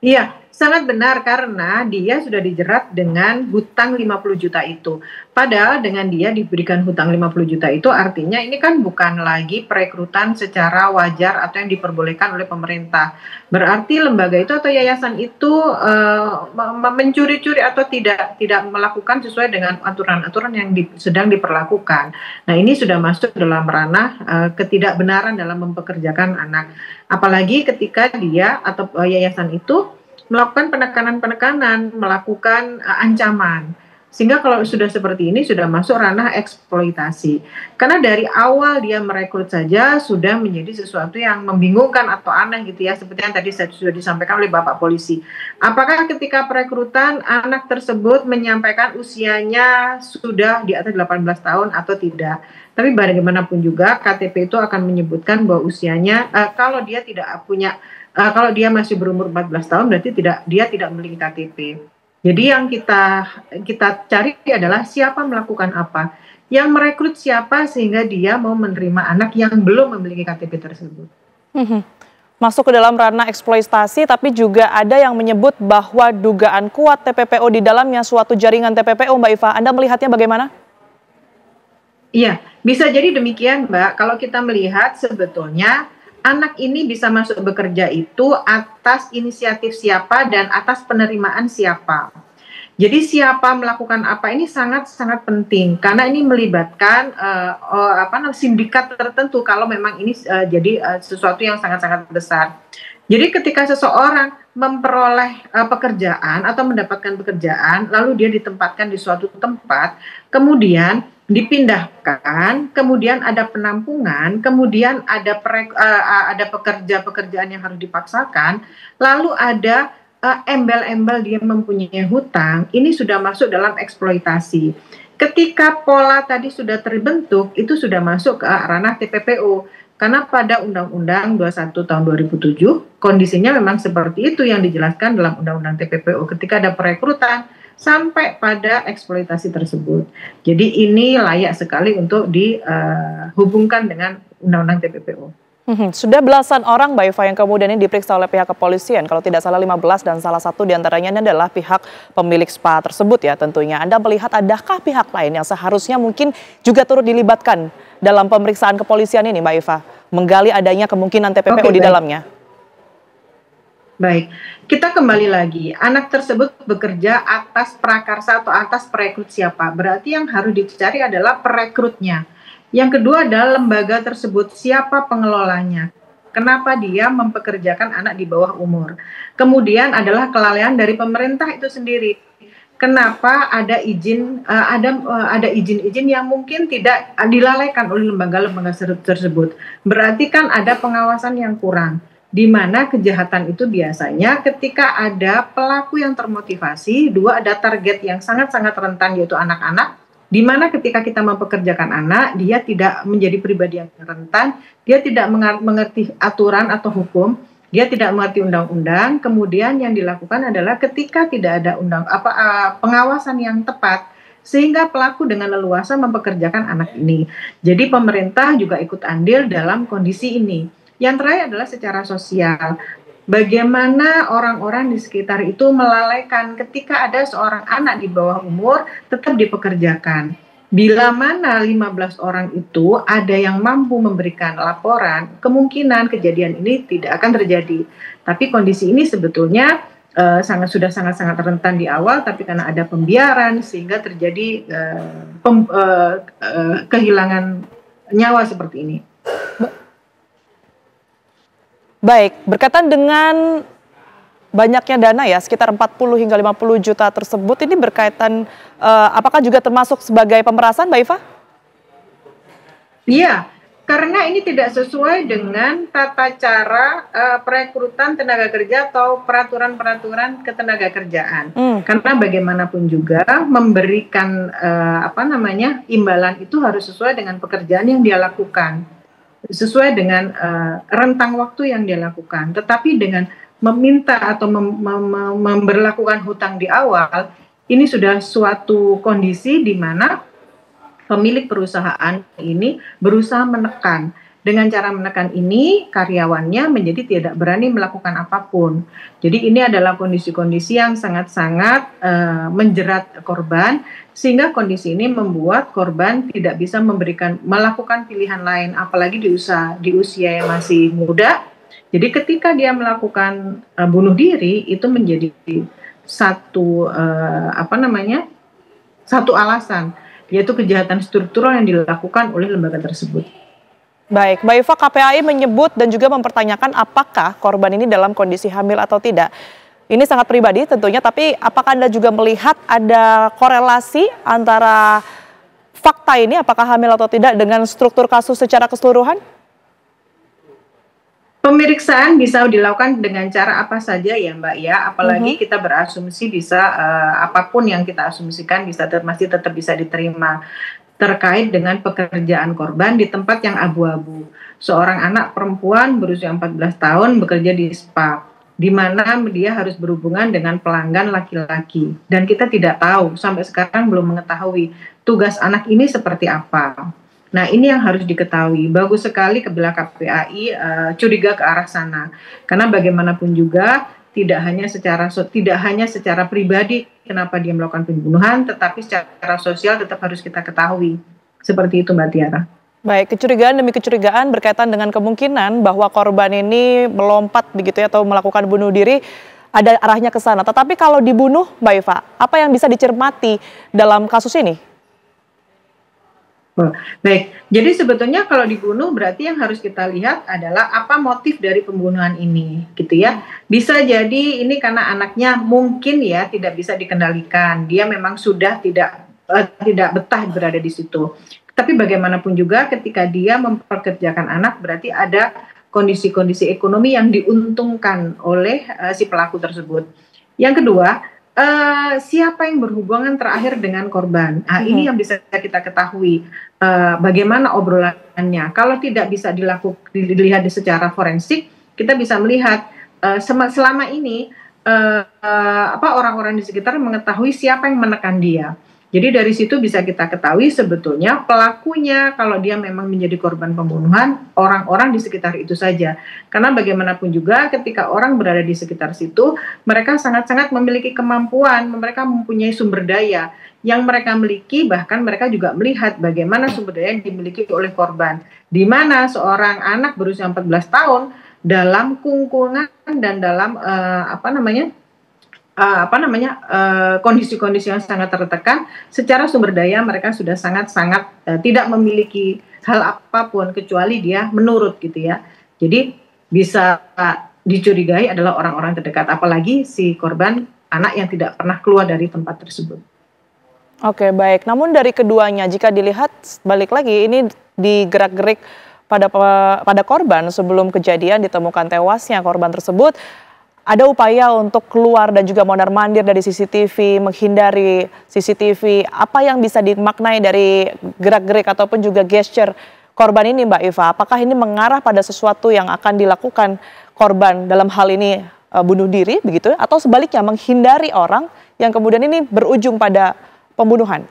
S21: Iya, sangat benar karena dia sudah dijerat dengan hutang 50 juta itu. Padahal dengan dia diberikan hutang 50 juta itu artinya ini kan bukan lagi perekrutan secara wajar atau yang diperbolehkan oleh pemerintah. Berarti lembaga itu atau yayasan itu mencuri-curi atau tidak melakukan sesuai dengan aturan-aturan yang sedang diperlakukan. Nah, ini sudah masuk dalam ranah ketidakbenaran dalam mempekerjakan anak. Apalagi ketika dia atau yayasan itu melakukan penekanan-penekanan, melakukan ancaman. Sehingga kalau sudah seperti ini sudah masuk ranah eksploitasi. Karena dari awal dia merekrut saja sudah menjadi sesuatu yang membingungkan atau aneh gitu ya, seperti yang tadi sudah disampaikan oleh Bapak Polisi. Apakah ketika perekrutan anak tersebut menyampaikan usianya sudah di atas 18 tahun atau tidak? Tapi bagaimanapun juga KTP itu akan menyebutkan bahwa usianya kalau dia tidak punya kalau dia masih berumur 14 tahun berarti dia tidak memiliki KTP. Jadi yang kita cari adalah siapa melakukan apa, yang merekrut siapa sehingga dia mau menerima anak yang belum memiliki KTP tersebut.
S2: masuk ke dalam ranah eksploitasi, tapi juga ada yang menyebut bahwa dugaan kuat TPPO di dalamnya suatu jaringan TPPO, Mbak Iva. Anda melihatnya bagaimana?
S21: Iya, bisa jadi demikian, Mbak. Kalau kita melihat sebetulnya anak ini bisa masuk bekerja itu atas inisiatif siapa dan atas penerimaan siapa. Jadi siapa melakukan apa ini sangat-sangat penting karena ini melibatkan sindikat tertentu kalau memang ini jadi sesuatu yang sangat-sangat besar. Jadi ketika seseorang memperoleh pekerjaan atau mendapatkan pekerjaan lalu dia ditempatkan di suatu tempat, kemudian dipindahkan, kemudian ada penampungan, kemudian ada pekerjaan yang harus dipaksakan, lalu ada embel-embel dia mempunyai hutang, ini sudah masuk dalam eksploitasi. Ketika pola tadi sudah terbentuk, itu sudah masuk ke ranah TPPO. Karena pada Undang-Undang 21 tahun 2007, kondisinya memang seperti itu yang dijelaskan dalam Undang-Undang TPPO. Ketika ada perekrutan, sampai pada eksploitasi tersebut. Jadi ini layak sekali untuk dihubungkan dengan Undang-Undang TPPO.
S2: Sudah belasan orang, Mbak Iva, yang kemudian ini diperiksa oleh pihak kepolisian. Kalau tidak salah 15 dan salah satu diantaranya ini adalah pihak pemilik spa tersebut ya tentunya. Anda melihat adakah pihak lain yang seharusnya mungkin juga turut dilibatkan dalam pemeriksaan kepolisian ini, Mbak Iva? Menggali adanya kemungkinan TPPO di dalamnya.
S21: Baik, kita kembali lagi. Anak tersebut bekerja atas prakarsa atau atas perekrut siapa? Berarti yang harus dicari adalah perekrutnya. Yang kedua adalah lembaga tersebut, siapa pengelolanya, kenapa dia mempekerjakan anak di bawah umur. Kemudian adalah kelalaian dari pemerintah itu sendiri. Kenapa ada izin, ada izin-izin yang mungkin tidak dilalaikan oleh lembaga-lembaga tersebut. Berarti kan ada pengawasan yang kurang. Di mana kejahatan itu biasanya ketika ada pelaku yang termotivasi, dua ada target yang sangat-sangat rentan yaitu anak-anak. Di mana ketika kita mempekerjakan anak, dia tidak menjadi pribadi yang rentan, dia tidak mengerti aturan atau hukum, dia tidak mengerti undang-undang. Kemudian yang dilakukan adalah ketika tidak ada pengawasan yang tepat, sehingga pelaku dengan leluasa mempekerjakan anak ini. Jadi pemerintah juga ikut andil dalam kondisi ini. Yang terakhir adalah secara sosial. Bagaimana orang-orang di sekitar itu melalaikan ketika ada seorang anak di bawah umur tetap dipekerjakan. Bila mana 15 orang itu ada yang mampu memberikan laporan, kemungkinan kejadian ini tidak akan terjadi. Tapi kondisi ini sebetulnya sudah sangat-sangat rentan di awal, tapi karena ada pembiaran sehingga terjadi kehilangan nyawa seperti ini.
S2: Baik, berkaitan dengan banyaknya dana ya, sekitar 40 hingga 50 juta tersebut, ini berkaitan, apakah juga termasuk sebagai pemerasan, Mbak Iva?
S21: Iya, karena ini tidak sesuai dengan tata cara perekrutan tenaga kerja atau peraturan-peraturan ketenagakerjaan. Karena bagaimanapun juga memberikan imbalan itu harus sesuai dengan pekerjaan yang dia lakukan. Sesuai dengan rentang waktu yang dia lakukan. Tetapi dengan meminta atau memberlakukan hutang di awal, ini sudah suatu kondisi di mana pemilik perusahaan ini berusaha menekan. Dengan cara menekan ini, karyawannya menjadi tidak berani melakukan apapun. Jadi ini adalah kondisi-kondisi yang sangat-sangat menjerat korban, sehingga kondisi ini membuat korban tidak bisa melakukan pilihan lain, apalagi di usia yang masih muda. Jadi ketika dia melakukan bunuh diri, itu menjadi satu alasan, yaitu kejahatan struktural yang dilakukan oleh lembaga tersebut.
S2: Baik, Mbak Iva, KPAI menyebut dan juga mempertanyakan apakah korban ini dalam kondisi hamil atau tidak. Ini sangat pribadi tentunya, tapi apakah Anda juga melihat ada korelasi antara fakta ini, apakah hamil atau tidak, dengan struktur kasus secara keseluruhan?
S21: Pemeriksaan bisa dilakukan dengan cara apa saja ya Mbak ya, apalagi kita berasumsi bisa apapun yang kita asumsikan masih tetap bisa diterima. Terkait dengan pekerjaan korban di tempat yang abu-abu. Seorang anak perempuan berusia 14 tahun bekerja di spa, di mana dia harus berhubungan dengan pelanggan laki-laki. Dan kita tidak tahu, sampai sekarang belum mengetahui tugas anak ini seperti apa. Nah, ini yang harus diketahui. Bagus sekali bila KPAI curiga ke arah sana. Karena bagaimanapun juga tidak hanya secara pribadi kenapa dia melakukan pembunuhan, tetapi secara sosial tetap harus kita ketahui. Seperti itu, Mbak Tiara.
S2: Baik, kecurigaan demi kecurigaan berkaitan dengan kemungkinan bahwa korban ini melompat begitu ya, atau melakukan bunuh diri, ada arahnya ke sana. Tetapi kalau dibunuh, Mbak Eva, apa yang bisa dicermati dalam kasus ini?
S21: Baik, jadi sebetulnya kalau dibunuh berarti yang harus kita lihat adalah apa motif dari pembunuhan ini, gitu ya. Bisa jadi ini karena anaknya mungkin ya tidak bisa dikendalikan, dia memang sudah tidak betah berada di situ. Tapi bagaimanapun juga ketika dia memperkerjakan anak berarti ada kondisi-kondisi ekonomi yang diuntungkan oleh si pelaku tersebut. Yang kedua, siapa yang berhubungan terakhir dengan korban? Ini yang bisa kita ketahui. Bagaimana obrolannya? Kalau tidak bisa dilihat secara forensik, kita bisa melihat selama ini orang-orang di sekitar mengetahui siapa yang menekan dia. Jadi dari situ bisa kita ketahui sebetulnya pelakunya kalau dia memang menjadi korban pembunuhan, orang-orang di sekitar itu saja. Karena bagaimanapun juga ketika orang berada di sekitar situ, mereka sangat-sangat memiliki kemampuan, mereka mempunyai sumber daya yang mereka miliki, bahkan mereka juga melihat bagaimana sumber daya yang dimiliki oleh korban. Di mana seorang anak berusia 14 tahun dalam kungkungan dan dalam kondisi-kondisi yang sangat tertekan, secara sumber daya mereka sudah sangat-sangat tidak memiliki hal apapun kecuali dia menurut gitu ya. Jadi bisa dicurigai adalah orang-orang terdekat, apalagi si korban anak yang tidak pernah keluar dari tempat tersebut.
S2: Oke, baik. Namun dari keduanya jika dilihat balik lagi ini digerak-gerik pada korban sebelum kejadian ditemukan tewasnya korban tersebut. Ada upaya untuk keluar dan juga mondar-mandir dari CCTV, menghindari CCTV. Apa yang bisa dimaknai dari gerak-gerik ataupun juga gesture korban ini, Mbak Eva? Apakah ini mengarah pada sesuatu yang akan dilakukan korban dalam hal ini bunuh diri, begitu? Atau sebaliknya menghindari orang yang kemudian ini berujung pada pembunuhan?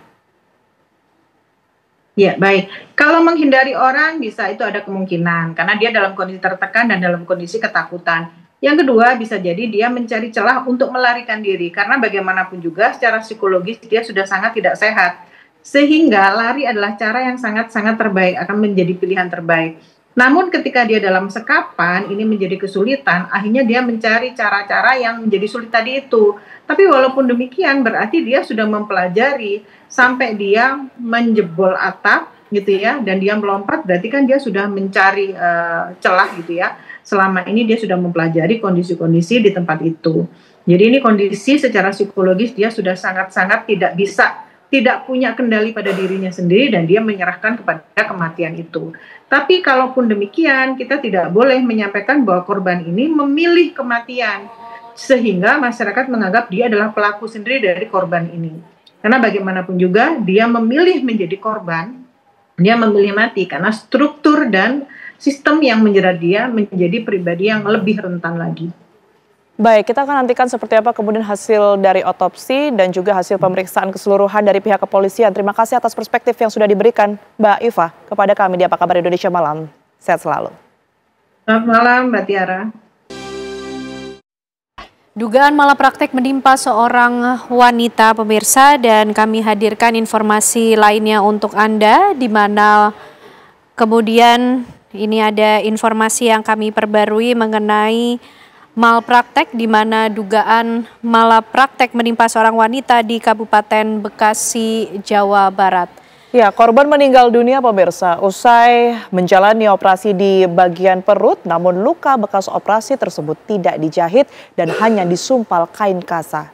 S21: Ya, baik. Kalau menghindari orang bisa itu ada kemungkinan karena dia dalam kondisi tertekan dan dalam kondisi ketakutan. Yang kedua bisa jadi dia mencari celah untuk melarikan diri karena bagaimanapun juga secara psikologis dia sudah sangat tidak sehat. Sehingga lari adalah cara yang sangat-sangat terbaik, akan menjadi pilihan terbaik. Namun ketika dia dalam sekapan ini menjadi kesulitan, akhirnya dia mencari cara-cara yang menjadi sulit tadi itu. Tapi walaupun demikian berarti dia sudah mempelajari sampai dia menjebol atap gitu ya, dan dia melompat berarti kan dia sudah mencari celah gitu ya. Selama ini dia sudah mempelajari kondisi-kondisi di tempat itu. Jadi ini kondisi secara psikologis dia sudah sangat-sangat tidak punya kendali pada dirinya sendiri dan dia menyerahkan kepada kematian itu. Tapi kalaupun demikian kita tidak boleh menyampaikan bahwa korban ini memilih kematian sehingga masyarakat menganggap dia adalah pelaku sendiri dari korban ini. Karena bagaimanapun juga dia memilih menjadi korban, dia memilih mati karena struktur dan sistem yang menjerat dia menjadi pribadi yang lebih rentan lagi.
S2: Baik, kita akan nantikan seperti apa kemudian hasil dari otopsi dan juga hasil pemeriksaan keseluruhan dari pihak kepolisian. Terima kasih atas perspektif yang sudah diberikan Mbak Eva kepada kami di Apa Kabar Indonesia Malam. Sehat selalu.
S21: Selamat malam Mbak Tiara.
S1: Dugaan malapraktek menimpa seorang wanita pemirsa dan kami hadirkan informasi lainnya untuk Anda di mana kemudian ini ada informasi yang kami perbarui mengenai malpraktek di mana dugaan malapraktek menimpa seorang wanita di Kabupaten Bekasi, Jawa Barat.
S2: Ya, korban meninggal dunia pemirsa usai menjalani operasi di bagian perut, namun luka bekas operasi tersebut tidak dijahit dan hanya disumpal kain kasa.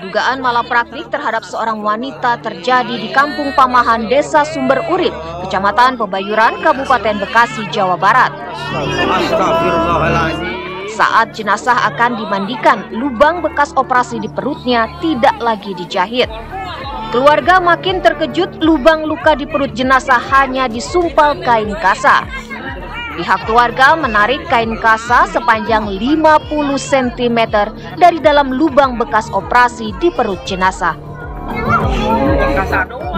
S7: Dugaan malapraktik terhadap seorang wanita terjadi di Kampung Pamahan, Desa Sumber Urip, Kecamatan Pebayuran, Kabupaten Bekasi, Jawa Barat. Saat jenazah akan dimandikan, lubang bekas operasi di perutnya tidak lagi dijahit. Keluarga makin terkejut, lubang luka di perut jenazah hanya disumpal kain kasa. Pihak keluarga menarik kain kasa sepanjang 50 cm dari dalam lubang bekas operasi di perut jenazah.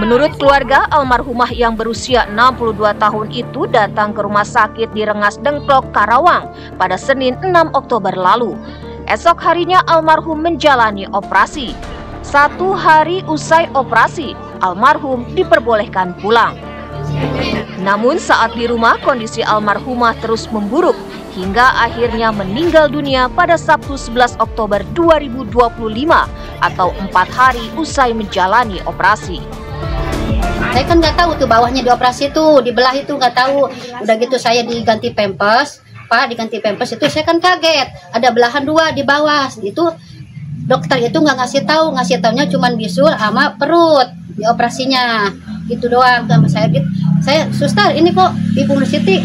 S7: Menurut keluarga, almarhumah yang berusia 62 tahun itu datang ke rumah sakit di Rengas Dengklok, Karawang pada Senin 6 Oktober lalu. Esok harinya almarhum menjalani operasi. 1 hari usai operasi, almarhum diperbolehkan pulang. Namun saat di rumah, kondisi almarhumah terus memburuk hingga akhirnya meninggal dunia pada Sabtu 11 Oktober 2025 atau 4 hari usai menjalani operasi.
S5: Saya kan nggak tahu tuh bawahnya dioperasi tuh, dibelah itu nggak tahu. Udah gitu saya diganti pampers, Pak diganti pampers itu saya kan kaget. Ada belahan 2 di bawah. Itu dokter itu nggak ngasih taunya cuma bisul sama perut di operasinya. Gitu doang sama saya gitu. Saya, suster ini kok Ibu Nur Siti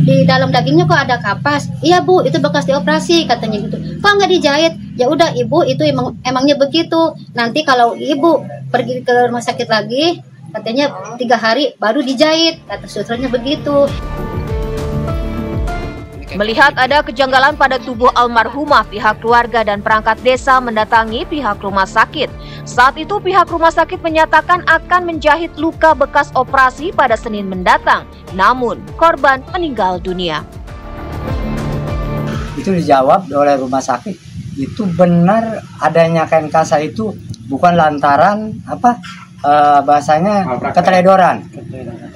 S5: di dalam dagingnya kok ada kapas. Iya Bu, itu bekas dioperasi katanya gitu. Kok nggak dijahit? Ya udah Ibu, itu emangnya begitu. Nanti kalau Ibu pergi ke rumah sakit lagi, katanya 3 hari baru dijahit, kata susternya begitu.
S7: Melihat ada kejanggalan pada tubuh almarhumah, pihak keluarga dan perangkat desa mendatangi pihak rumah sakit. Saat itu pihak rumah sakit menyatakan akan menjahit luka bekas operasi pada Senin mendatang. Namun korban meninggal dunia.
S22: Itu dijawab oleh rumah sakit, itu benar adanya kain kasa itu bukan lantaran bahasanya keteledoran.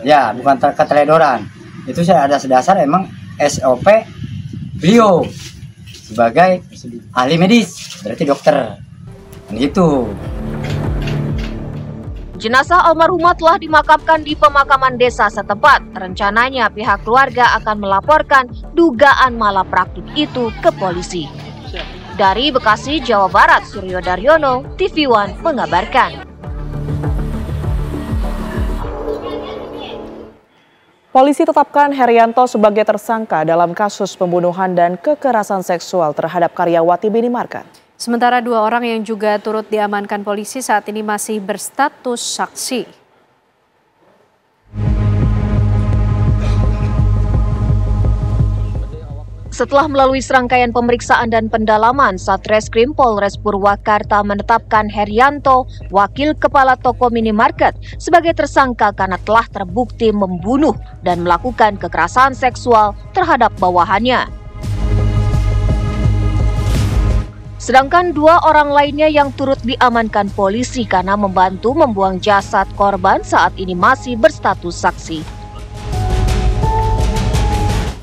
S22: Ya, bukan keteledoran. Itu saya ada sedasar emang SOP beliau sebagai ahli medis, berarti dokter. Gitu.
S7: Jenazah almarhumah telah dimakamkan di pemakaman desa setempat. Rencananya pihak keluarga akan melaporkan dugaan malapraktik itu ke polisi. Dari Bekasi, Jawa Barat, Suryo Daryono, TV One mengabarkan.
S2: Polisi tetapkan Herianto sebagai tersangka dalam kasus pembunuhan dan kekerasan seksual terhadap karyawati minimarket.
S1: Sementara 2 orang yang juga turut diamankan polisi saat ini masih berstatus saksi.
S7: Setelah melalui serangkaian pemeriksaan dan pendalaman, Satreskrim Polres Purwakarta menetapkan Herianto, wakil kepala toko minimarket, sebagai tersangka karena telah terbukti membunuh dan melakukan kekerasan seksual terhadap bawahannya. Sedangkan 2 orang lainnya yang turut diamankan polisi karena membantu membuang jasad korban saat ini masih berstatus saksi.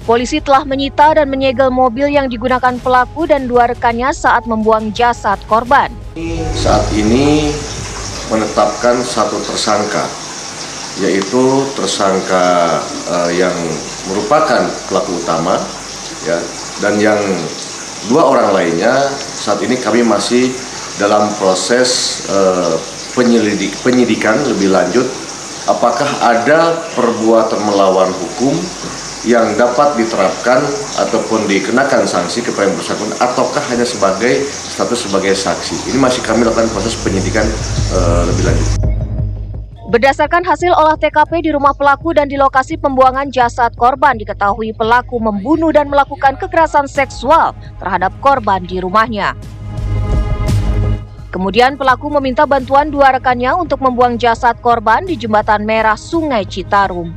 S7: Polisi telah menyita dan menyegel mobil yang digunakan pelaku dan 2 rekannya saat membuang jasad korban.
S23: Saat ini menetapkan 1 tersangka, yaitu tersangka yang merupakan pelaku utama, ya, dan yang 2 orang lainnya saat ini kami masih dalam proses penyidikan lebih lanjut. Apakah ada perbuatan melawan hukum yang dapat diterapkan ataupun dikenakan sanksi kepada yang bersangkutan, ataukah hanya sebagai status sebagai saksi. Ini masih kami lakukan proses penyidikan lebih lanjut.
S7: Berdasarkan hasil olah TKP di rumah pelaku dan di lokasi pembuangan jasad korban, diketahui pelaku membunuh dan melakukan kekerasan seksual terhadap korban di rumahnya. Kemudian pelaku meminta bantuan 2 rekannya untuk membuang jasad korban di Jembatan Merah Sungai Citarum.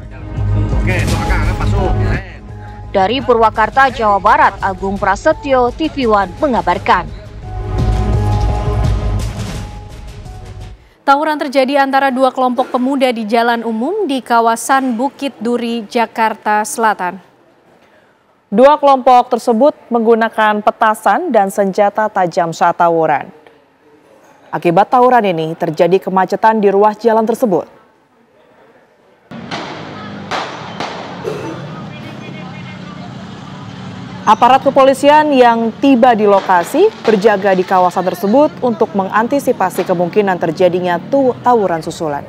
S7: Dari Purwakarta, Jawa Barat, Agung Prasetyo, TV One mengabarkan.
S1: Tawuran terjadi antara 2 kelompok pemuda di jalan umum di kawasan Bukit Duri, Jakarta Selatan.
S2: 2 kelompok tersebut menggunakan petasan dan senjata tajam saat tawuran. Akibat tawuran ini terjadi kemacetan di ruas jalan tersebut. Aparat kepolisian yang tiba di lokasi berjaga di kawasan tersebut untuk mengantisipasi kemungkinan terjadinya tawuran susulan.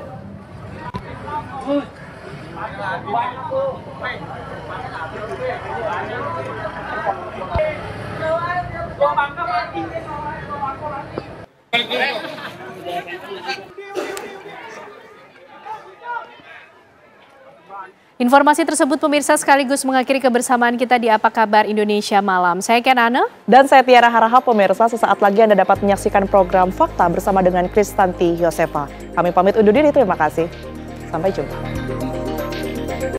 S1: Informasi tersebut pemirsa sekaligus mengakhiri kebersamaan kita di Apa Kabar Indonesia Malam. Saya Ken Ane.
S2: Dan saya Tiara Harahap. Pemirsa, sesaat lagi Anda dapat menyaksikan program Fakta bersama dengan Kristanti Yosefa. Kami pamit undur diri, terima kasih. Sampai jumpa.